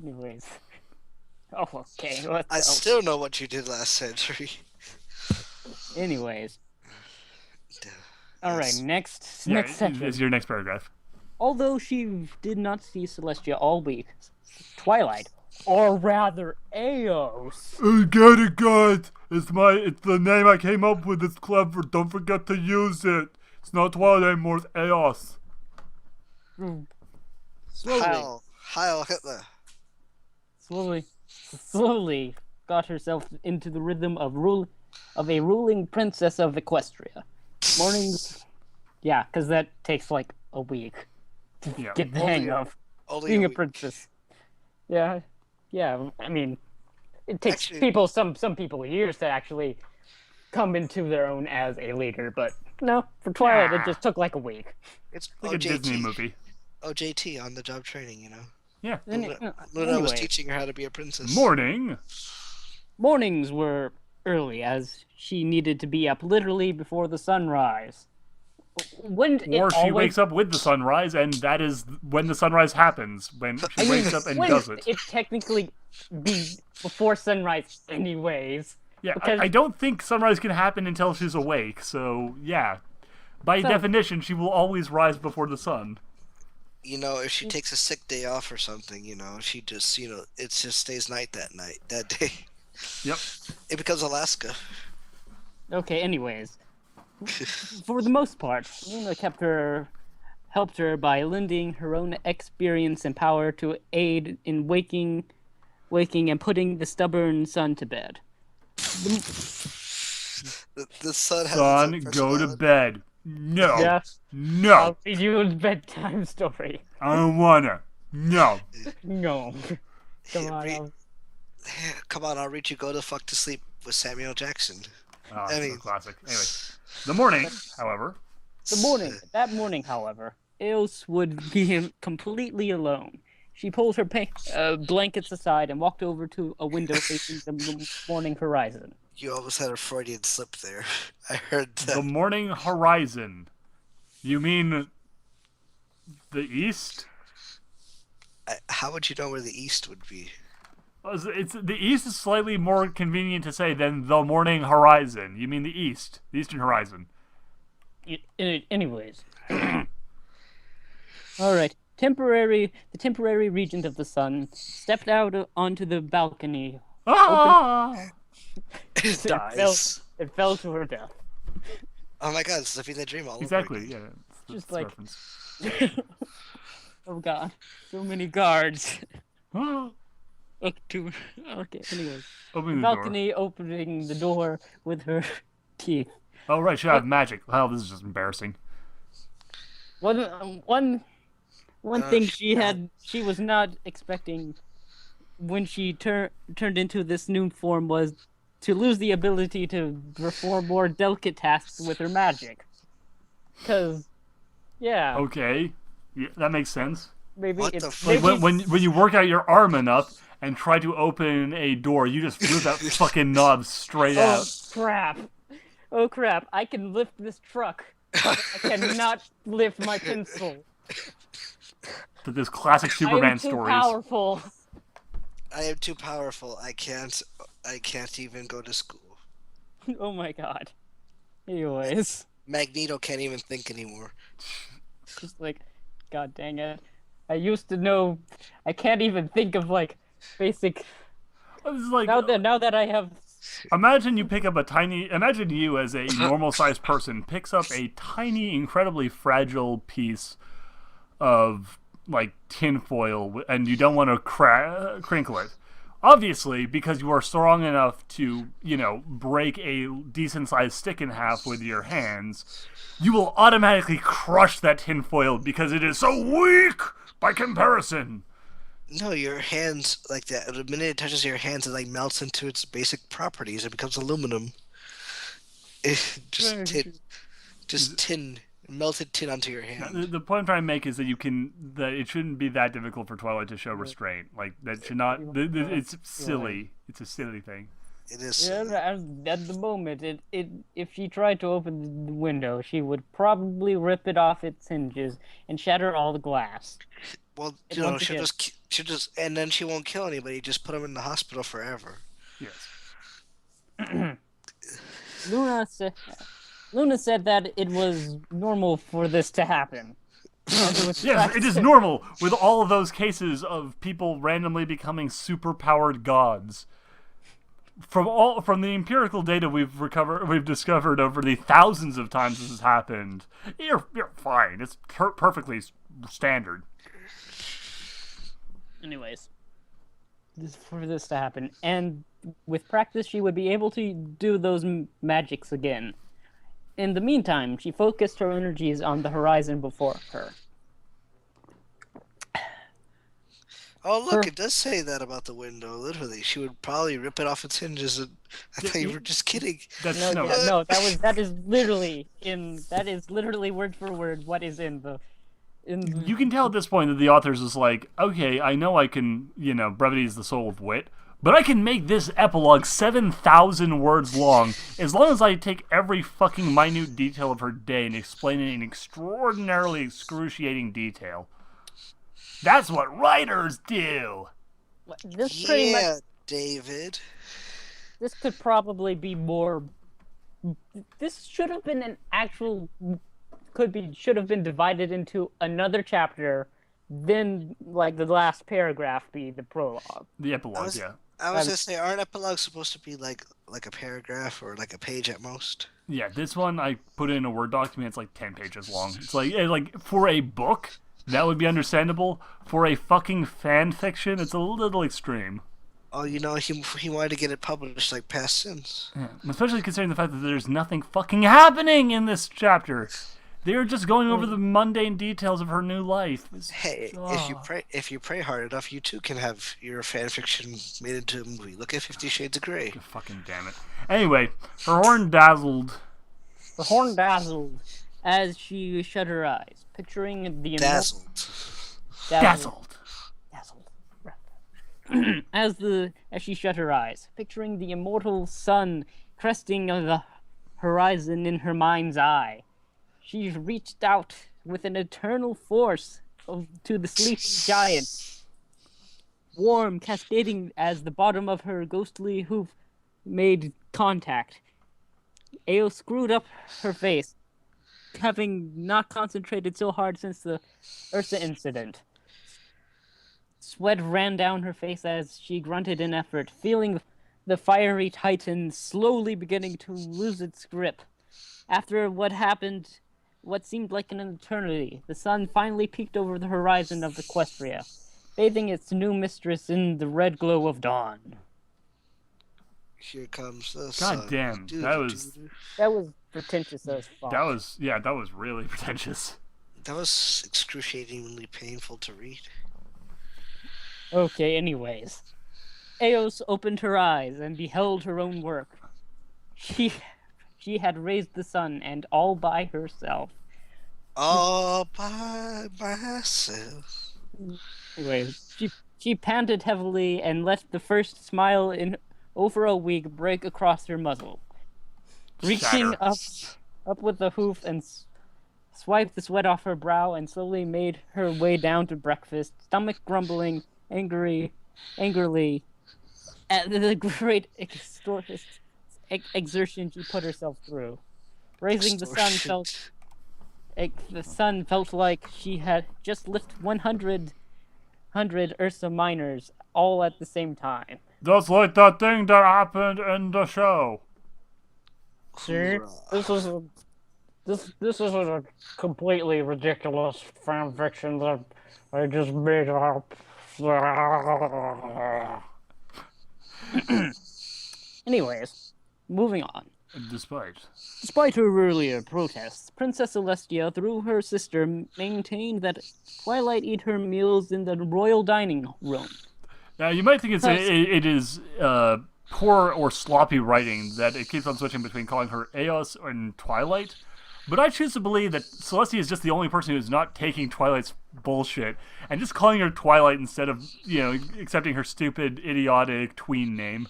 Anyways. Oh, okay. I still know what you did last century. Anyways. All right. Yes. Next Yeah, section. is your next paragraph. Although she did not see Celestia all week, Twilight, or rather Eos, God. It's the name I came up with. It's clever. Don't forget to use it. It's not Twilight anymore. It's Eos. Heil Hitler. slowly got herself into the rhythm of a ruling princess of Equestria. Mornings, yeah, because that takes like a week to Yeah. get the hang of Only being a week. princess. Yeah. I mean, it takes Actually- people some people years to actually come into their own as a leader, but no, for Twilight it just took like a week. It's Like a Disney OJT. movie. OJT on the job training, you know. Yeah. Luna was Anyway, teaching her how to be a princess. Morning. mornings were early as she needed to be up literally before the sunrise. Or she wakes up with the sunrise, and that is when the sunrise happens. When she wakes up and does it. It technically be before sunrise, anyways. Yeah, because- I don't think sunrise can happen until she's awake. So yeah, by definition, she will always rise before the sun. You know, if she takes a sick day off or something, you know, she just, you know, it just stays night that day. Yep. It becomes Alaska. Okay, anyways. For the most part, Luna helped her by lending her own experience and power to aid in waking and putting the stubborn sun to bed. The sun has Son, its own go to personality. bed. No. Yeah, No. I'll read you a bedtime story. I don't wanna. No. No. Come Yeah, on. Come on, I'll read you Go the Fuck to Sleep with Samuel Jackson. Oh, I it's mean- a classic. Anyway, the morning, however. That morning, however, Eos would be completely alone. She pulled her blankets aside and walked over to a window facing the morning horizon. You almost had a Freudian slip there. I heard The that. morning horizon. You mean the east? How would you know where the east would be? It's the east is slightly more convenient to say than the morning horizon. You mean the east, the eastern horizon. Anyways. Alright. The temporary regent of the sun stepped out onto the balcony. Ah! It dies. It fell to her death. Oh my god, it's living the dream all over Exactly. again. Yeah. It's Just the like- reference. Oh god. So many guards. Ah! Okay, anyways. Opening the door. Balcony opening the door with her teeth. Oh right, she have magic. Wow, this is just embarrassing. One thing she was not expecting when she turned into this new form was to lose the ability to perform more delicate tasks with her magic. Cause, yeah, Okay, yeah, that makes sense. maybe What it's the fuck? maybe When you work out your arm enough and try to open a door, you just move that fucking knob straight oh out. crap, oh crap! I can lift this truck. I cannot lift my pencil. To this classic I Superman am too stories. powerful. I am too powerful. I can't even go to school. Oh my god. Anyways, Magneto can't even think anymore. just like, god dang it. I used to know. I can't even think of like basic. It's like, Now that I have. imagine imagine you as a normal sized person picks up a tiny, incredibly fragile piece of like tinfoil and you don't want to crinkle it. Obviously, because you are strong enough to, break a decent sized stick in half with your hands, you will automatically crush that tinfoil because it is so weak by comparison. No, your hands like that. The minute it touches your hands, it like melts into its basic properties. It becomes aluminum. Just tin, melted tin onto your hand. The point I'm trying to make is that that it shouldn't be that difficult for Twilight to show restraint. Like that should not. It's silly. It's a silly thing. It is. Yeah, at the moment, if she tried to open the window, she would probably rip it off its hinges and shatter all the glass. Well, once she'll again- just, and then she won't kill anybody. Just put them in the hospital forever. Yes. Luna said that it was normal for this to happen. Yes, it is normal with all of those cases of people randomly becoming superpowered gods. From the empirical data we've discovered over the thousands of times this has happened, you're fine. It's perfectly standard. Anyways, for this to happen, and with practice, she would be able to do those magics again. In the meantime, she focused her energies on the horizon before her. Oh, look, it does say that about the window. Literally, she would probably rip it off its hinges. And I thought you were just kidding. No, that is literally word for word what is in the. You can tell at this point that the author's is like, okay, I know I can, brevity is the soul of wit, but I can make this epilogue 7,000 words long as long as I take every fucking minute detail of her day and explain it in extraordinarily excruciating detail. That's what writers do! This pretty much. Yeah, David. This could probably be more. This should have been an actual. Should have been divided into another chapter, then like the last paragraph be the prologue. The epilogue, yeah. I was gonna say, aren't epilogues supposed to be like a paragraph or like a page at most? Yeah, this one I put in a Word document. It's like 10 pages long. It's like for a book, that would be understandable. For a fucking fan fiction, it's a little extreme. Oh, he wanted to get it published like past sins. Yeah, especially considering the fact that there's nothing fucking happening in this chapter. They're just going over the mundane details of her new life. Hey, if you pray hard enough, you too can have your fan fiction made into a movie. Look at 50 Shades of Grey. Fucking damn it. Anyway, her horn dazzled. The horn dazzled as she shut her eyes, picturing the Dazzled. As she shut her eyes, picturing the immortal sun cresting the horizon in her mind's eye. She reached out with an eternal force to the sleeping giant, warm, cascading as the bottom of her ghostly hoof made contact. Ao screwed up her face, having not concentrated so hard since the Ursa incident. Sweat ran down her face as she grunted in effort, feeling the fiery titan slowly beginning to lose its grip. After what seemed like an eternity, the sun finally peeked over the horizon of Equestria, bathing its new mistress in the red glow of dawn. Here comes the sun. God damn, That was pretentious as fuck. that was really pretentious. That was excruciatingly painful to read. Okay, anyways. Eos opened her eyes and beheld her own work. She had raised the sun, and all by herself. All by myself. Anyways, she panted heavily and let the first smile in over a week break across her muzzle. Reaching up with the hoof and swiped the sweat off her brow and slowly made her way down to breakfast, stomach grumbling angrily at the great exertion she put herself through. Raising the sun felt like she had just lifted 100 Ursa Minors all at the same time. Just like that thing that happened in the show. See, this is a completely ridiculous fan fiction that I just made up. Anyways, moving on. Despite her earlier protests, Princess Celestia, through her sister, maintained that Twilight eat her meals in the royal dining room. Now, you might think it is poor or sloppy writing that it keeps on switching between calling her Eos and Twilight, but I choose to believe that Celestia is just the only person who's not taking Twilight's bullshit and just calling her Twilight instead of, accepting her stupid, idiotic tween name.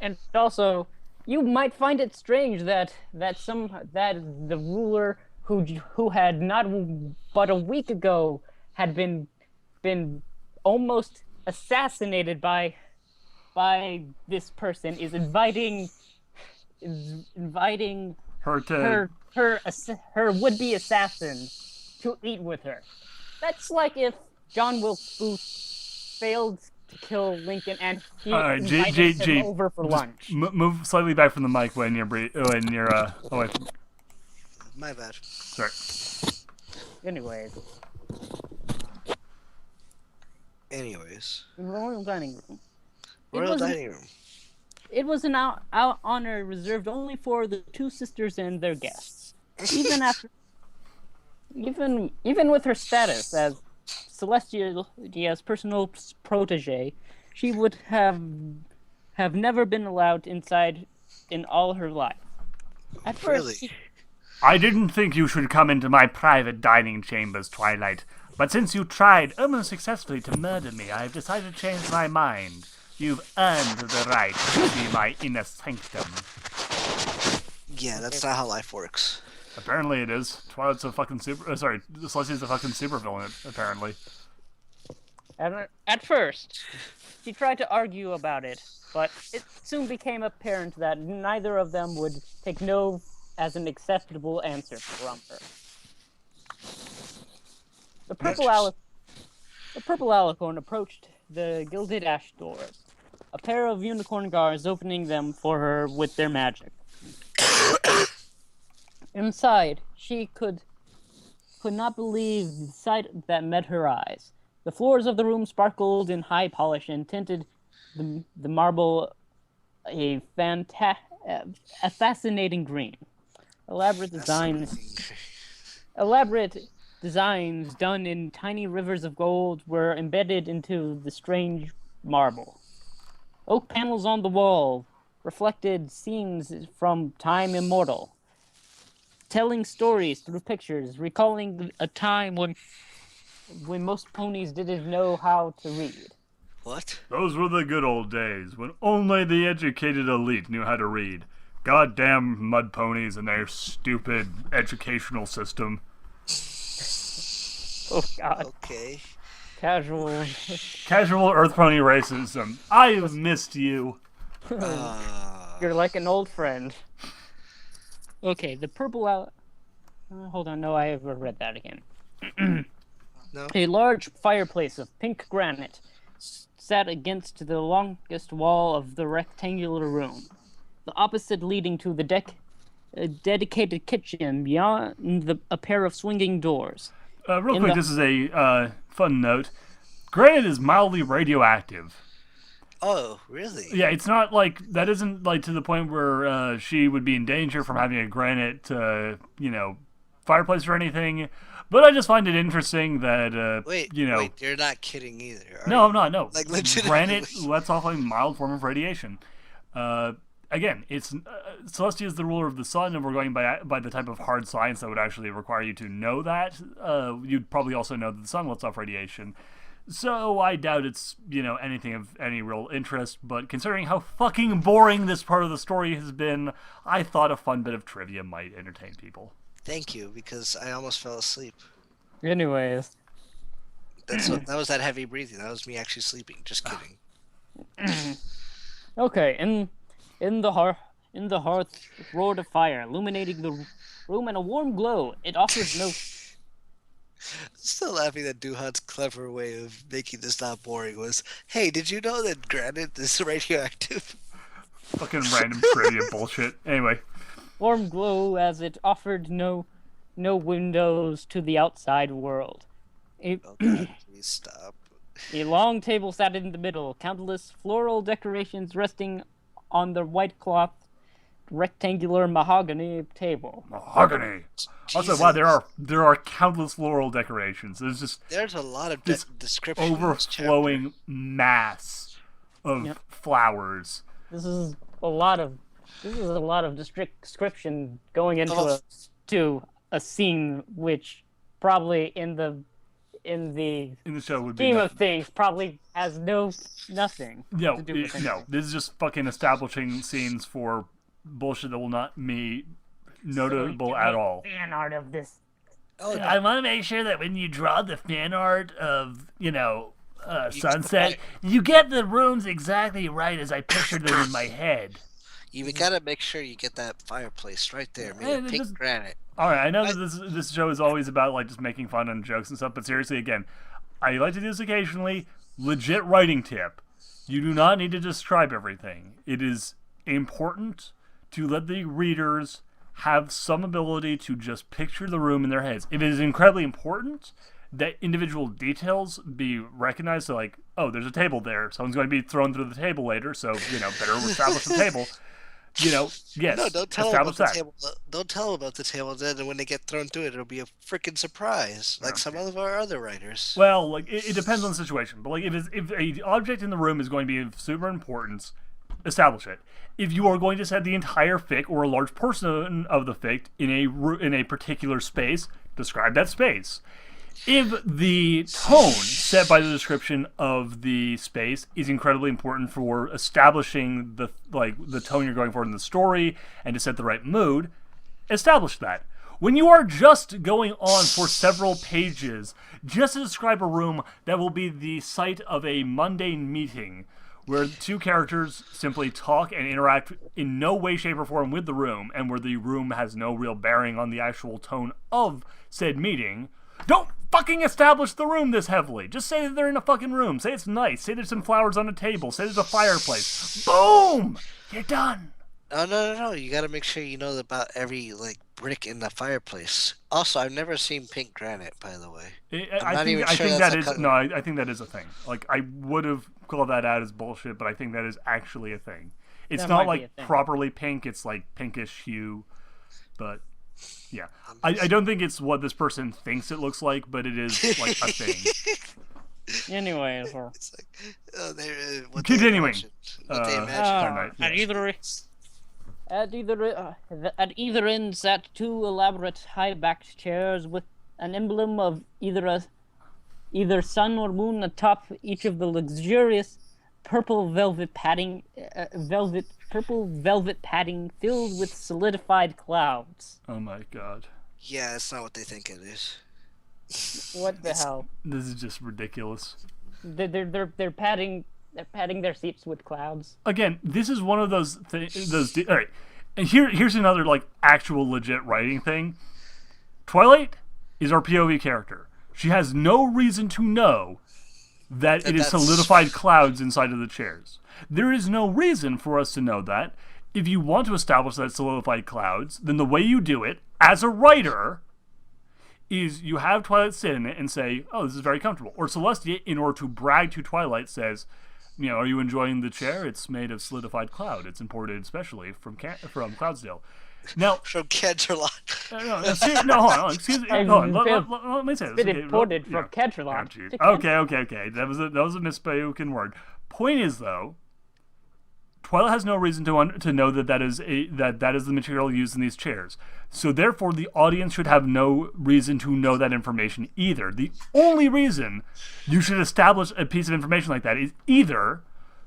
And also, you might find it strange that the ruler who had not but a week ago had been almost assassinated by this person is inviting Her her would-be assassin to eat with her. That's like if John Wilkes Booth failed to kill Lincoln and he invited him over for lunch. Move slightly back from the mic when you're away. My bad. Sorry. Anyways, in the royal dining room. It was an honor reserved only for the two sisters and their guests. Even with her status as Celestia's personal protege, she would have never been allowed inside in all her life. At first, Really? I didn't think you should come into my private dining chambers, Twilight. But since you tried almost successfully to murder me, I have decided to change my mind. You've earned the right to be my inner sanctum. Yeah, that's not how life works. Apparently it is. Twilight's a fucking Celestia's a fucking supervillain, apparently. and at first, she tried to argue about it, but it soon became apparent that neither of them would take no as an acceptable answer from her. The purple alicorn approached the gilded ash doors, a pair of unicorn guards opening them for her with their magic. Inside, she could not believe the sight that met her eyes. The floors of the room sparkled in high polish and tinted the marble a fascinating green. Elaborate designs done in tiny rivers of gold were embedded into the strange marble. Oak panels on the wall reflected scenes from time immortal, telling stories through pictures, recalling a time when most ponies didn't know how to read. What? Those were the good old days, when only the educated elite knew how to read. Goddamn mud ponies and their stupid educational system. Oh God. Okay. Casual Earth pony racism. I have missed you. You're like an old friend. Okay, the purple hold on, no, I have read that again. No? A large fireplace of pink granite sat against the longest wall of the rectangular room, the opposite leading to the dedicated kitchen beyond a pair of swinging doors. Real quick, this is a fun note. Granite is mildly radioactive. Oh, really? Yeah, it's not like, that isn't like to the point where she would be in danger from having a granite, fireplace or anything. But I just find it interesting that, Wait, you're not kidding either. No, I'm not, no. Like, legitimately. Granite lets off a mild form of radiation. Again, it's Celestia is the ruler of the sun, and we're going by the type of hard science that would actually require you to know that. You'd probably also know that the sun lets off radiation. So I doubt it's, anything of any real interest, but considering how fucking boring this part of the story has been, I thought a fun bit of trivia might entertain people. Thank you, because I almost fell asleep. Anyways. That was that heavy breathing. That was me actually sleeping. Just kidding. Okay, in In the hearth roared a fire, illuminating the room in a warm glow. It offers no. Still laughing at Duhad's clever way of making this not boring was, hey, did you know that granite is radioactive? Fucking random trivia bullshit. Anyway. Warm glow as it offered no windows to the outside world. A, Okay, please stop. a long table sat in the middle, countless floral decorations resting on the white cloth rectangular mahogany table. Mahogany. Also, wow, there are countless floral decorations. There's a lot of this description in this chapter. overflowing mass of flowers. This is a lot of description going into a scene which probably in the show would be scheme of nothing. things probably has nothing No, to do with anything. no. This is just fucking establishing scenes for bullshit that will not be notable at all. Fan art of this. Oh, no. I want to make sure that when you draw the fan art of, sunset, you get the rooms exactly right as I pictured them in my head. You gotta make sure you get that fireplace right there, man. Pink granite. All right, I know that this show is always about like just making fun and jokes and stuff, but seriously, again, I like to do this occasionally. Legit writing tip: you do not need to describe everything. It is important to let the readers have some ability to just picture the room in their heads. If it is incredibly important that individual details be recognized, so like, oh, there's a table there. Someone's going to be thrown through the table later, so better establish the table. Yes. No, don't tell them establish about the that. table. Don't tell them about the table. Then, when they get thrown through it, it'll be a freaking surprise, like some of our other writers. Well, like it depends on the situation, but like if a object in the room is going to be of super importance, establish it. If you are going to set the entire fic or a large portion of the fic in a particular space, describe that space. If the tone set by the description of the space is incredibly important for establishing the tone you're going for in the story and to set the right mood, establish that. When you are just going on for several pages just to describe a room that will be the site of a mundane meeting where two characters simply talk and interact in no way, shape, or form with the room, and where the room has no real bearing on the actual tone of said meeting, don't fucking establish the room this heavily. Just say that they're in a fucking room. Say it's nice. Say there's some flowers on a table. Say there's a fireplace. Boom! You're done. Oh, no. You gotta make sure you know about every, brick in the fireplace. Also, I've never seen pink granite, by the way. I think that is a thing. Like, I would have called that out as bullshit, but I think that is actually a thing. It's That not might be like a thing. properly pink. It's like pinkish hue, but yeah, I don't think it's what this person thinks it looks like, but it is like a thing. Anyway, It's like, what Continuing. What they imagine. Alright, at yes. at either end sat two elaborate high-backed chairs with an emblem of either sun or moon atop each of the luxurious purple velvet padding filled with solidified clouds. Oh my god, Yeah, it's not what they think it is. What the hell? this is just ridiculous. They're padding their seats with clouds. Again, this is one of those all right, and here's another actual legit writing thing. Twilight is our POV character. She has no reason to know that it is solidified clouds inside of the chairs. There is no reason for us to know that. If you want to establish that solidified clouds, then the way you do it as a writer is you have Twilight sit in it and say, oh, this is very comfortable. Or Celestia, in order to brag to Twilight, says, are you enjoying the chair? It's made of solidified cloud. It's imported especially from Cloudsdale. Now, From Canterlot. hold on. Excuse me. Hold on. Let me say this. Been imported from Canterlot. Okay. That was a misspoken word. Point is, though, Twilight has no reason to know that is the material used in these chairs. So therefore, the audience should have no reason to know that information either. The only reason you should establish a piece of information like that is either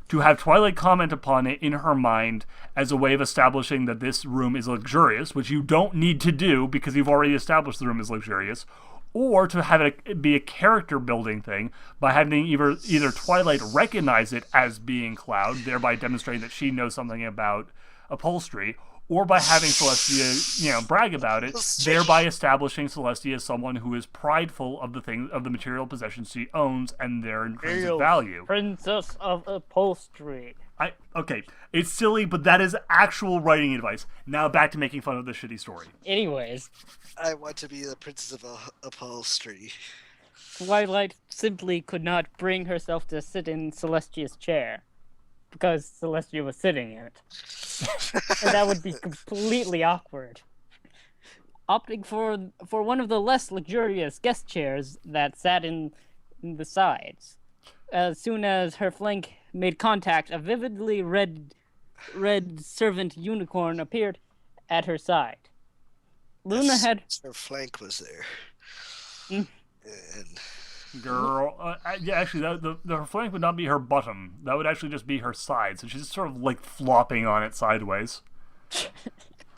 to have Twilight comment upon it in her mind as a way of establishing that this room is luxurious, which you don't need to do because you've already established the room is luxurious, or to have it be a character building thing by having either Twilight recognize it as being Cloud, thereby demonstrating that she knows something about upholstery, or by having Celestia, brag about it, thereby establishing Celestia as someone who is prideful of the material possessions she owns and their intrinsic value. Princess of upholstery. Okay, it's silly, but that is actual writing advice. Now back to making fun of the shitty story. Anyways, I want to be the princess of upholstery. Twilight simply could not bring herself to sit in Celestia's chair because Celestia was sitting in it. And that would be completely awkward. Opting for one of the less luxurious guest chairs that sat in the sides. As soon as her flank made contact, a vividly red servant unicorn appeared at her side. Luna had her flank was there. And Girl, actually, her flank would not be her bottom. That would actually just be her side. So she's just sort of like flopping on it sideways.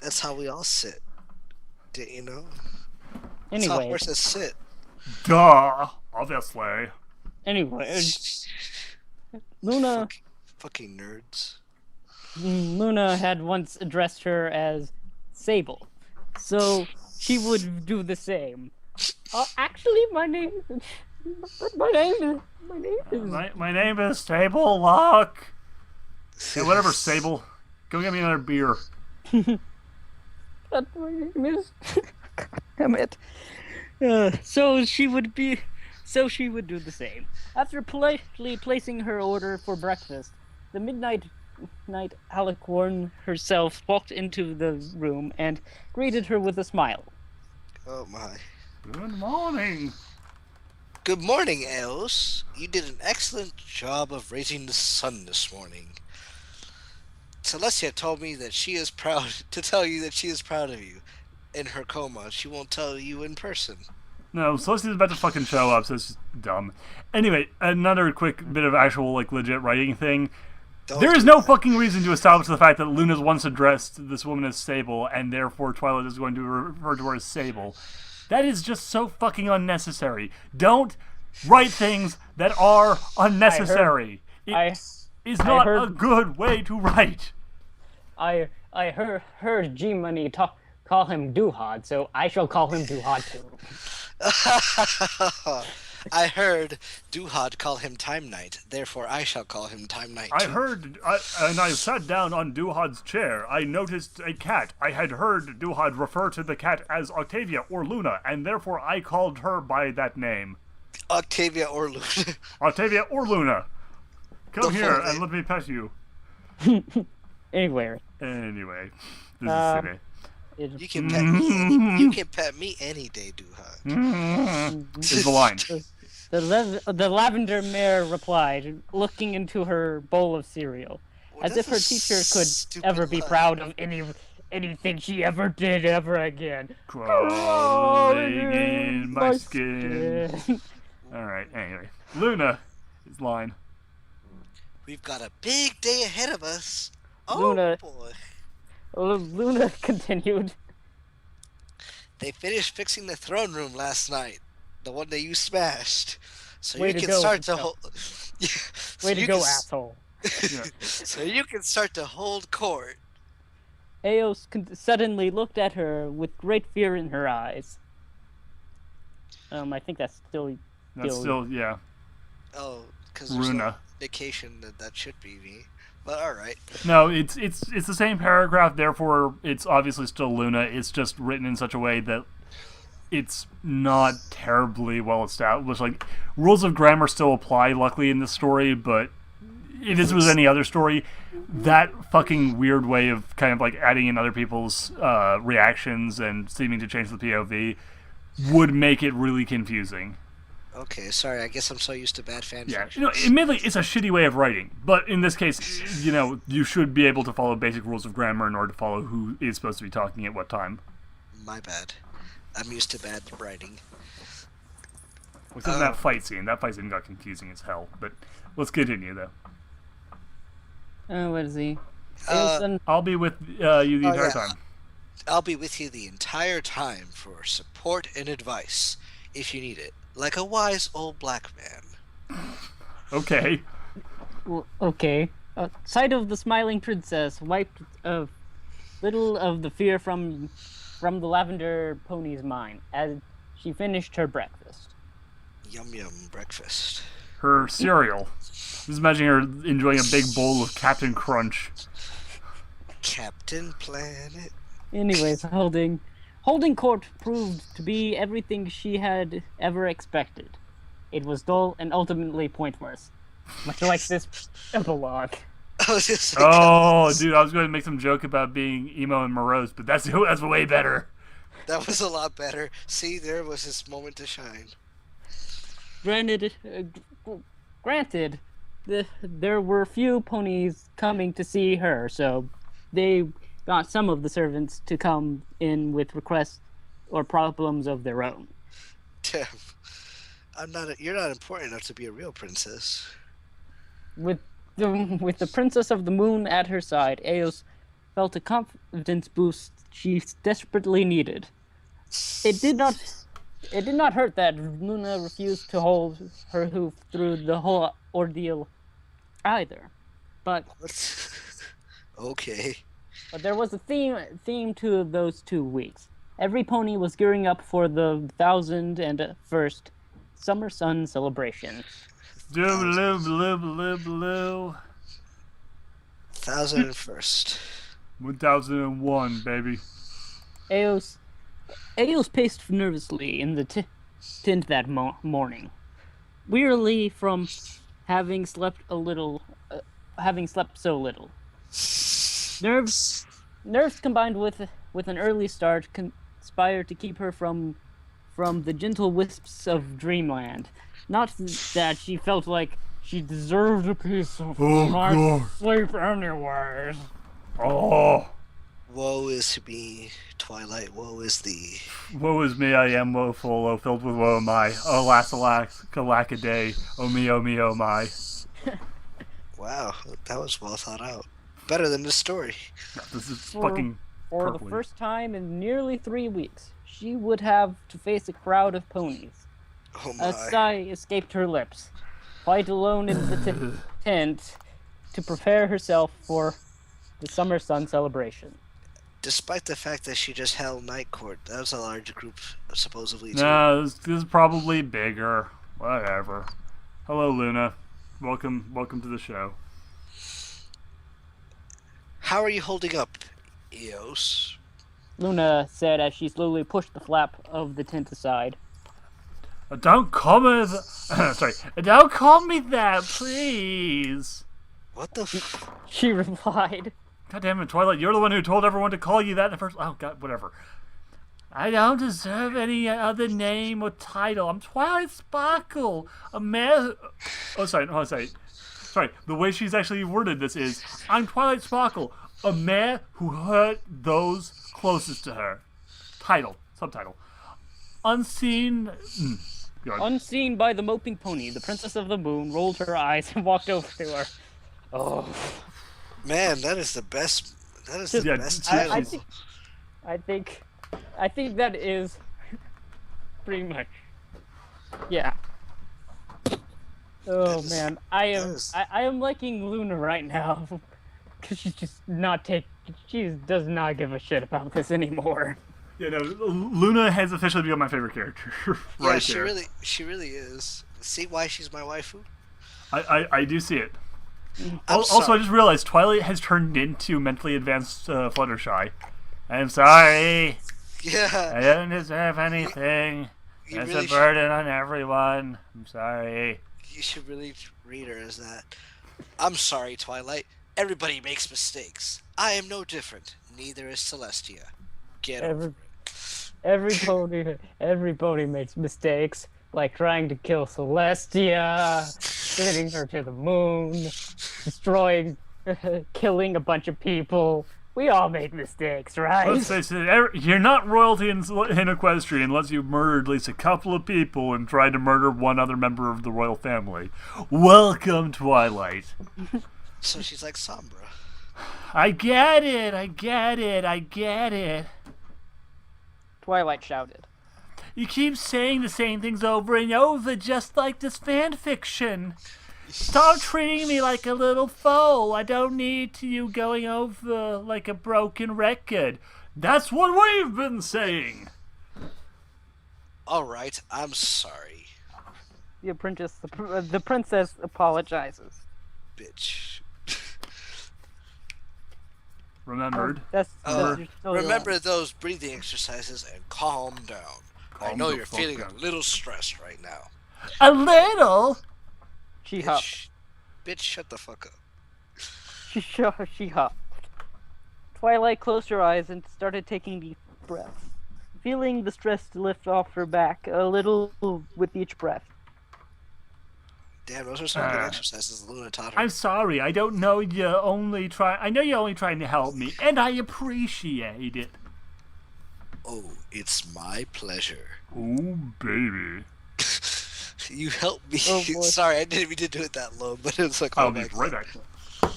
that's how we all sit. Didn't you know? That's anyway. how horses sit. Duh, obviously. Anyway, Luna Fucking nerds. Luna had once addressed her as Sable, so she would do the same. Actually, my name is Sable Luck. Yeah, whatever, Sable. Go get me another beer. But my name is. Damn it. So she would do the same. After politely placing her order for breakfast, the midnight alicorn herself walked into the room and greeted her with a smile. Oh my. Good morning. Good morning, elves. You did an excellent job of raising the sun this morning. Celestia told me that she is proud to tell you that she is proud of you. In her coma, she won't tell you in person. No, Celestia's about to fucking show up, so it's just dumb. Anyway, another quick bit of actual, legit writing thing. There is no fucking reason to establish the fact that Luna's once addressed this woman as Sable, and therefore Twilight is going to refer to her as Sable. That is just so fucking unnecessary. Don't write things that are unnecessary. It is not a good way to write. I heard G-Money call him Duhad, so I shall call him Duhad too. I heard Duhad call him Time Knight, therefore I shall call him Time Knight too. I heard, and I sat down on Duhad's chair. I noticed a cat. I had heard Duhad refer to the cat as Octavia or Luna, and therefore I called her by that name. Octavia or Luna. Octavia or Luna. Come here and let me pet you. Anyway, this is silly. You can pet me. You can pet me any day, Duhad. Is the line. The lavender mare replied, looking into her bowl of cereal, as if her teacher could ever be proud of anything she ever did ever again. Crawling in my skin. Alright, anyway. Luna is line. We've got a big day ahead of us. Oh, Luna. boy. Luna continued. They finished fixing the throne room last night. The one that you smashed. So Way you to can go, start to no. hold... Way to go, asshole. So you can start to hold court. Eos suddenly looked at her with great fear in her eyes. I think that's still... yeah. Oh, because there's Runa. no indication that should be me. But alright. No, it's the same paragraph, therefore it's obviously still Luna. It's just written in such a way that it's not terribly well established. Like, rules of grammar still apply, luckily, in this story, but if this was any other story, that fucking weird way of kind of adding in other people's reactions and seeming to change the POV would make it really confusing. Okay, sorry, I guess I'm so used to bad fan fiction. Admittedly, it's a shitty way of writing, but in this case, you should be able to follow basic rules of grammar in order to follow who is supposed to be talking at what time. My bad. I'm used to bad writing. Except in that fight scene. That fight scene got confusing as hell, but let's continue, though. What is he? I'll be with you the entire time. I'll be with you the entire time for support and advice, if you need it. Like a wise old black man. Okay. Okay. Sight of the smiling princess wiped a little of the fear from the lavender pony's mind as she finished her breakfast. Yum yum breakfast. Her cereal. Just imagine her enjoying a big bowl of Captain Crunch. Captain Planet. Anyways, holding court proved to be everything she had ever expected. It was dull and ultimately pointless, much like this epilogue. I was just Oh, dude, I was going to make some joke about being emo and morose, but that's way better. that was a lot better. See, there was his moment to shine. Granted, there were few ponies coming to see her, so they got some of the servants to come in with requests or problems of their own. Damn. You're not important enough to be a real princess. With the Princess of the Moon at her side, Eos felt a confidence boost she desperately needed. It did not hurt that Luna refused to hold her hoof through the whole ordeal either. But Okay. there was a theme to those 2 weeks. Every pony was gearing up for the 1001st Summer Sun celebration. Blue. 1001st. 1001, baby. Eos paced nervously in the tent that morning, wearily from having slept so little. Nerves combined with an early start conspired to keep her from the gentle wisps of dreamland. Not that she felt like she deserved a piece of nice sleep anyways. Oh. Woe is me, Twilight. Woe is thee. Woe is me, I am woeful, oh, filled with woe am I. Alas, alack-a-day, oh me, oh my. Wow, that was well thought out. Better than the story. This is fucking For the first time in nearly 3 weeks, she would have to face a crowd of ponies. Oh A my. sigh escaped her lips. Quite alone in the tent to prepare herself for the Summer Sun celebration. Despite the fact that she just held night court, that was a large group, supposedly, too. No, this is probably bigger. Whatever. Hello, Luna. Welcome to the show. How are you holding up, Eos? Luna said as she slowly pushed the flap of the tent aside. Don't call me sorry. Don't call me that, please. What the She replied. God damn it, Twilight, you're the one who told everyone to call you that in the first... Oh, God, whatever. I don't deserve any other name or title. I'm Twilight Sparkle, a man... Oh, sorry. Sorry, the way she's actually worded this is, I'm Twilight Sparkle, a man who hurt those closest to her. Subtitle. Unseen... Unseen by the moping pony, the Princess of the Moon rolled her eyes and walked over to her. Oh... Man, that is the best. That is Yeah, the best title. I think that is pretty much. Yeah. Oh man, I am liking Luna right now because she's just she does not give a shit about this anymore. Yeah, no, Luna has officially become my favorite character. Yeah, Right she there. really is. See why she's my waifu? I do see it. I'm Also, I sorry. just realized Twilight has turned into mentally advanced Fluttershy. I'm sorry. Yeah. I don't deserve anything. You It's really a burden on everyone. I'm sorry. You should really read her as that. I'm sorry, Twilight. Everybody makes mistakes. I am no different. Neither is Celestia. Get over it. Every pony makes mistakes, like trying to kill Celestia, sending her to the moon, destroying, killing a bunch of people. We all make mistakes, right? Let's face it, you're not royalty in Equestria unless you murdered at least a couple of people and tried to murder one other member of the royal family. Welcome, Twilight. So she's like Sombra. I get it. Twilight shouted. You keep saying the same things over and over, just like this fan fiction. Stop treating me like a little fool. I don't need you going over like a broken record. That's what we've been saying. All right, I'm sorry, The princess apologizes. bitch. Remembered. That's Uh, you're totally remember wrong. those breathing exercises and calm down. I Calm know the you're fuck feeling down. a little stressed right now. A little. She huffed. Bitch, shut the fuck up. She huffed. Twilight closed her eyes and started taking deep breaths, feeling the stress to lift off her back a little with each breath. Damn, those are some good exercises Luna taught her. I'm sorry. I don't know you only try. I know you're only trying to help me, and I appreciate it. Oh, it's my pleasure. Oh, baby. You helped me. Oh, boy. Sorry, I didn't mean to do it that low, but it was like, I'll oh be my right god. back.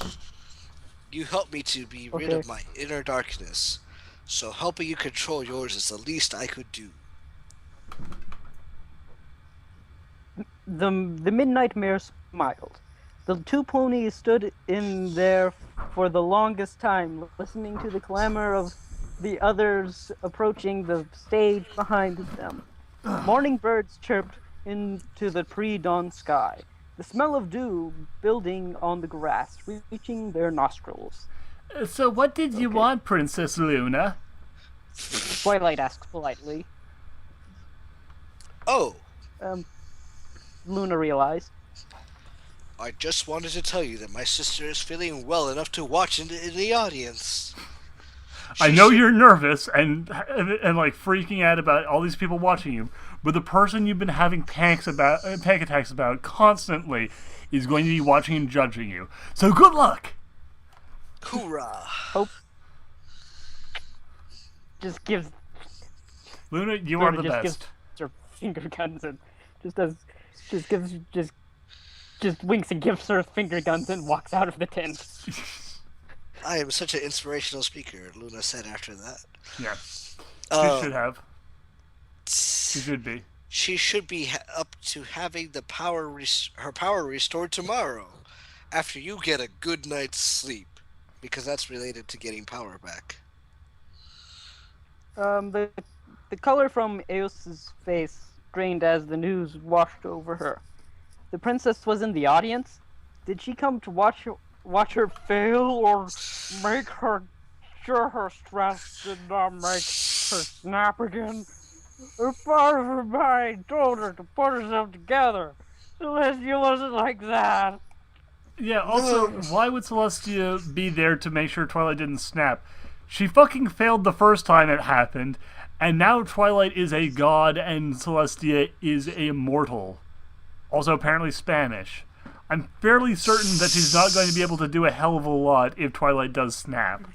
You helped me to be rid Okay. of my inner darkness, so helping you control yours is the least I could do. The midnight mare smiled. The two ponies stood in there for the longest time, listening to the clamor of the others approaching the stage behind them. Morning birds chirped into the pre-dawn sky. The smell of dew building on the grass, reaching their nostrils. So, what did you Okay. want, Princess Luna? Twilight asked politely. Oh, Luna realized. I just wanted to tell you that my sister is feeling well enough to watch in the audience. I She know should- you're nervous and like freaking out about all these people watching you, but the person you've been having panic attacks about constantly is going to be watching and judging you. So good luck. Hoorah! Hope just gives Luna, you are Luna the just best. gives her finger guns and just winks and gives her finger guns and walks out of the tent. I am such an inspirational speaker, Luna said after that. Yeah, Uh, she should have. She should be. She should be up to having the her power restored tomorrow, after you get a good night's sleep, because that's related to getting power back. The color from Eos's face drained as the news washed over her. The princess was in the audience. Did she come to watch her fail, or make her sure her stress did not make her snap again? Her part of her mind told her to put herself together. Celestia wasn't like that. Yeah, also, why would Celestia be there to make sure Twilight didn't snap? She fucking failed the first time it happened, and now Twilight is a god and Celestia is a mortal. Also apparently Spanish. I'm fairly certain that she's not going to be able to do a hell of a lot if Twilight does snap.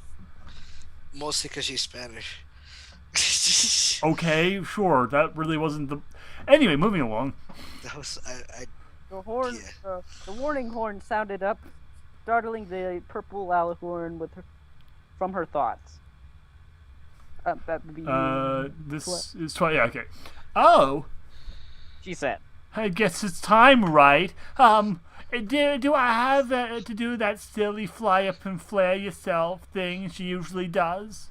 Mostly because she's Spanish. Okay, sure, that really wasn't the... Anyway, moving along. That was The horn, Yeah. the warning horn sounded up, startling the purple Alahorn from her thoughts. That would be. This is Twilight. Yeah, okay. Oh, She said. I guess it's time, right? Do I have to do that silly fly up and flare yourself thing she usually does?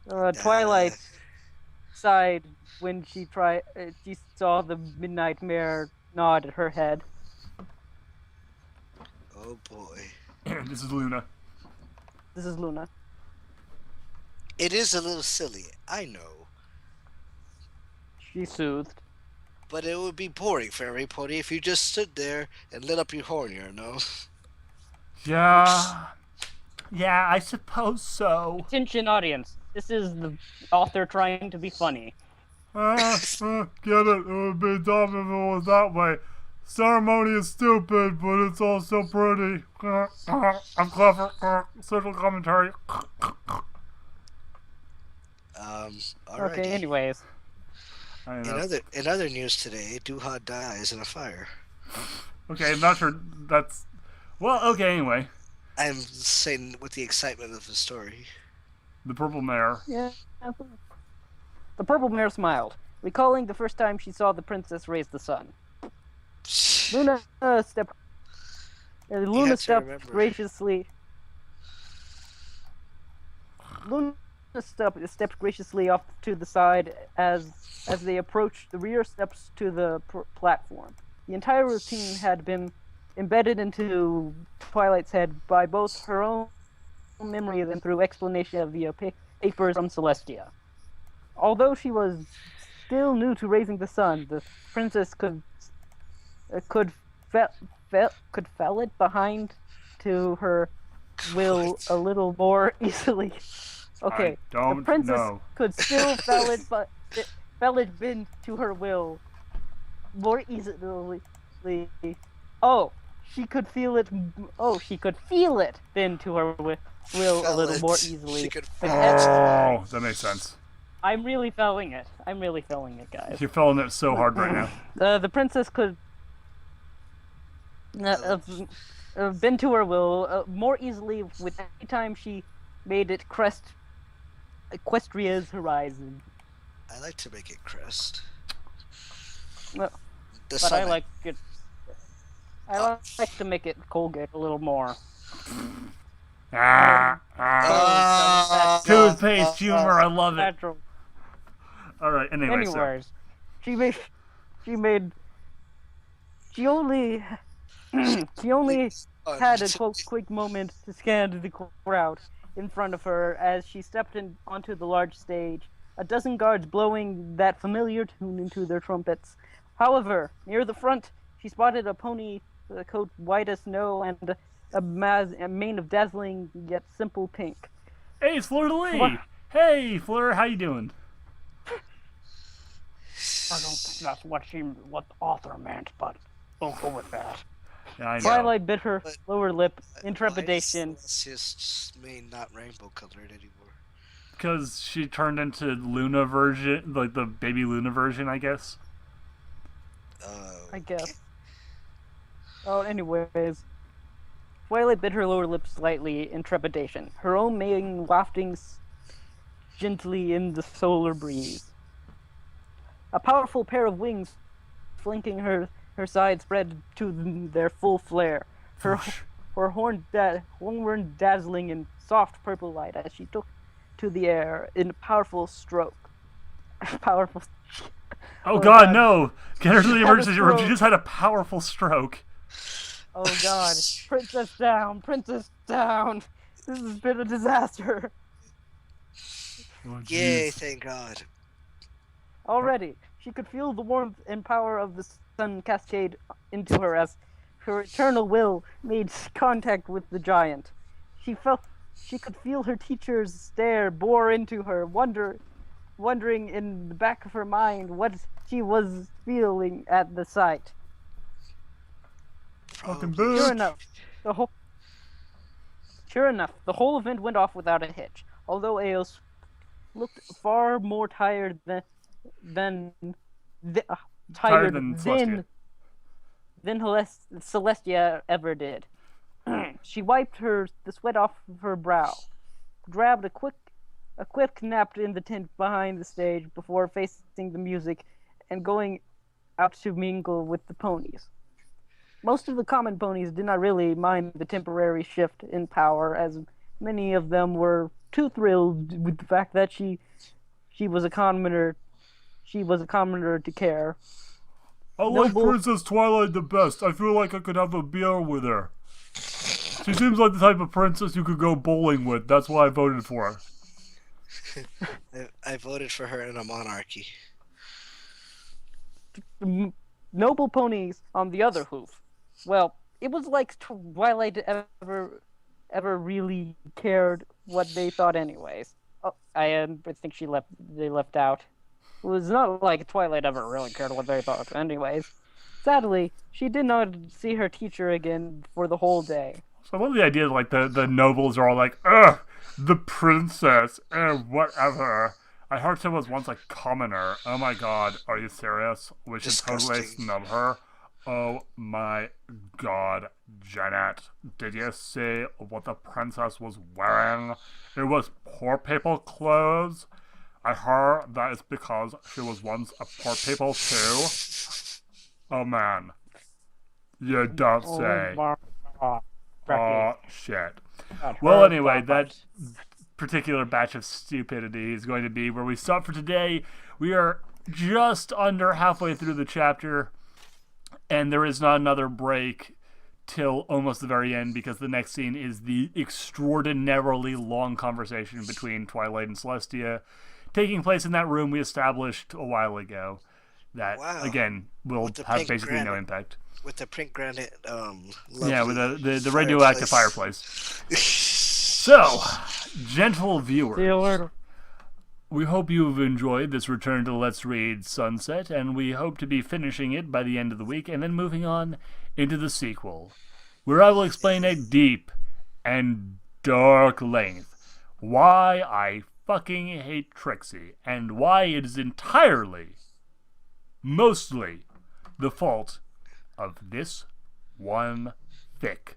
Twilight sighed when she saw the midnight mare nod her head. Oh boy. This is Luna. This is Luna. It is a little silly, I know. She soothed. But it would be boring for every pony if you just stood there and lit up your horn, you know? Yeah, I suppose so. Attention, audience. This is the author trying to be funny. Get it? It would be dumb if it was that way. Ceremony is stupid, but it's also pretty. I'm clever. Social commentary. Alrighty. Okay, anyways. I don't know. In other news today, Duhad dies in a fire. Okay, I'm not sure that's... Well, okay, anyway. I'm saying with the excitement of the story. The Purple Mare. Yeah. The purple mare smiled, recalling the first time she saw the princess raise the sun. Luna stepped. You Luna have to stepped remember. graciously. Luna stepped graciously off to the side as they approached the rear steps to the platform. The entire routine had been embedded into Twilight's head by both her own memory and through explanation via papers from Celestia. Although she was still new to raising the sun, the princess could fell it behind to her will a little more easily. Okay, I don't the princess know. could still fell it, but fell it bend to her will more easily. Oh, she could feel it. Oh, she could feel it bend to her will a Fell little it. more She easily. could But fell it. Oh, that makes sense. I'm really felling it. I'm really felling it, guys. You're feeling it so hard right now. The princess could bend to her will more easily with any time she made it crest Equestria's horizon. I like to make it crest. No, The but I summit. like it. I like to make it Colgate a little more. Toothpaste humor, I love it. Natural. Alright, anyway, so. Anyways, she only had a quick moment to scan the crowd in front of her as she stepped onto the large stage, a dozen guards blowing that familiar tune into their trumpets. However, near the front, she spotted a pony with a coat white as snow and a mane of dazzling yet simple pink. Hey, it's Fleur de Lis! What? Hey, Fleur, how you doing? I don't think that's what the author meant, but we'll go with that. Yeah, I know. Twilight bit her But- lower lip in Why trepidation. is Celestia's mane not rainbow colored anymore? Because she turned into Luna version, like the baby Luna version, I guess. Oh. I guess. Oh, anyways. Twilight bit her lower lip slightly in trepidation, her own mane wafting gently in the solar breeze. A powerful pair of wings flanking her side spread to their full flare, her horn dazzling in soft purple light as she took to the air in a powerful stroke. Powerful. Oh god, God. no! Get her to the She had a emergency room, she stroke. just had a powerful stroke. Oh god. Princess down! Princess down! This has been a disaster. Oh, Yay, jeez. thank God. Already, she could feel the warmth and power of the sun cascade into her as her eternal will made contact with the giant. She could feel her teacher's stare bore into her, wondering in the back of her mind what she was feeling at the sight. Fucking Oh, boo. Sure enough, the whole event went off without a hitch. Although Eos looked far more tired than Celestia. than Celestia ever did. She wiped the sweat off of her brow, grabbed a quick nap in the tent behind the stage before facing the music and going out to mingle with the ponies. Most of the common ponies did not really mind the temporary shift in power, as many of them were too thrilled with the fact that she was a commoner. She was a commoner to care. I like Noble- Princess Twilight the best. I feel like I could have a beer with her. She seems like the type of princess you could go bowling with. That's why I voted for her. I voted for her in a monarchy. Noble ponies on the other hoof. Well, it was like Twilight ever really cared what they thought, anyways. Oh, I think they left out. It was not like Twilight ever really cared what they thought, anyways. Sadly, she did not see her teacher again for the whole day. So I love the idea that, like, the nobles are all like, ugh, the princess, whatever. I heard she was once a commoner. Oh my god, are you serious? We should totally Disgusting. snub her. Oh my god, Janet. Did you see what the princess was wearing? It was poor people clothes. I heard that is because she was once a poor people too. Oh man. You don't Oh say. my god. Oh, shit. God, Well, her anyway, God. that particular batch of stupidity is going to be where we stop for today. We are just under halfway through the chapter, and there is not another break till almost the very end, because the next scene is the extraordinarily long conversation between Twilight and Celestia, taking place in that room we established a while ago. That, Wow. again, will With the have pink basically no granite. impact. With the pink granite, Yeah, with lovely the radioactive fireplace. So, gentle viewers, See you later. we hope you've enjoyed this return to Let's Read Sunset, and we hope to be finishing it by the end of the week and then moving on into the sequel, where I will explain at deep and dark length why I fucking hate Trixie and why it is entirely, mostly, the fault of this one fic.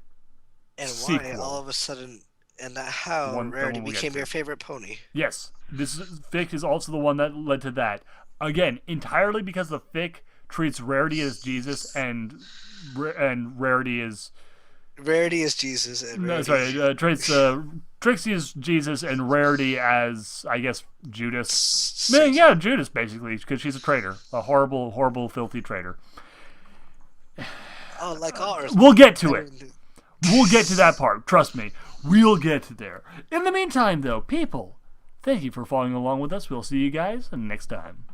And sequel. why all of a sudden, and how One that Rarity one we'll get became to. your favorite pony. Yes, this fic is also the one that led to that. Again, entirely because the fic treats Rarity as Jesus and Rarity is... Rarity is Jesus, and No, Rarity... sorry, treats Trixie as Jesus and Rarity as, I guess, Judas. Yeah, Judas, basically, because she's a traitor. A horrible, horrible, filthy traitor. Oh, like ours. We'll get to it. We'll get to that part. Trust me. We'll get to there. In the meantime, though, people, thank you for following along with us. We'll see you guys next time.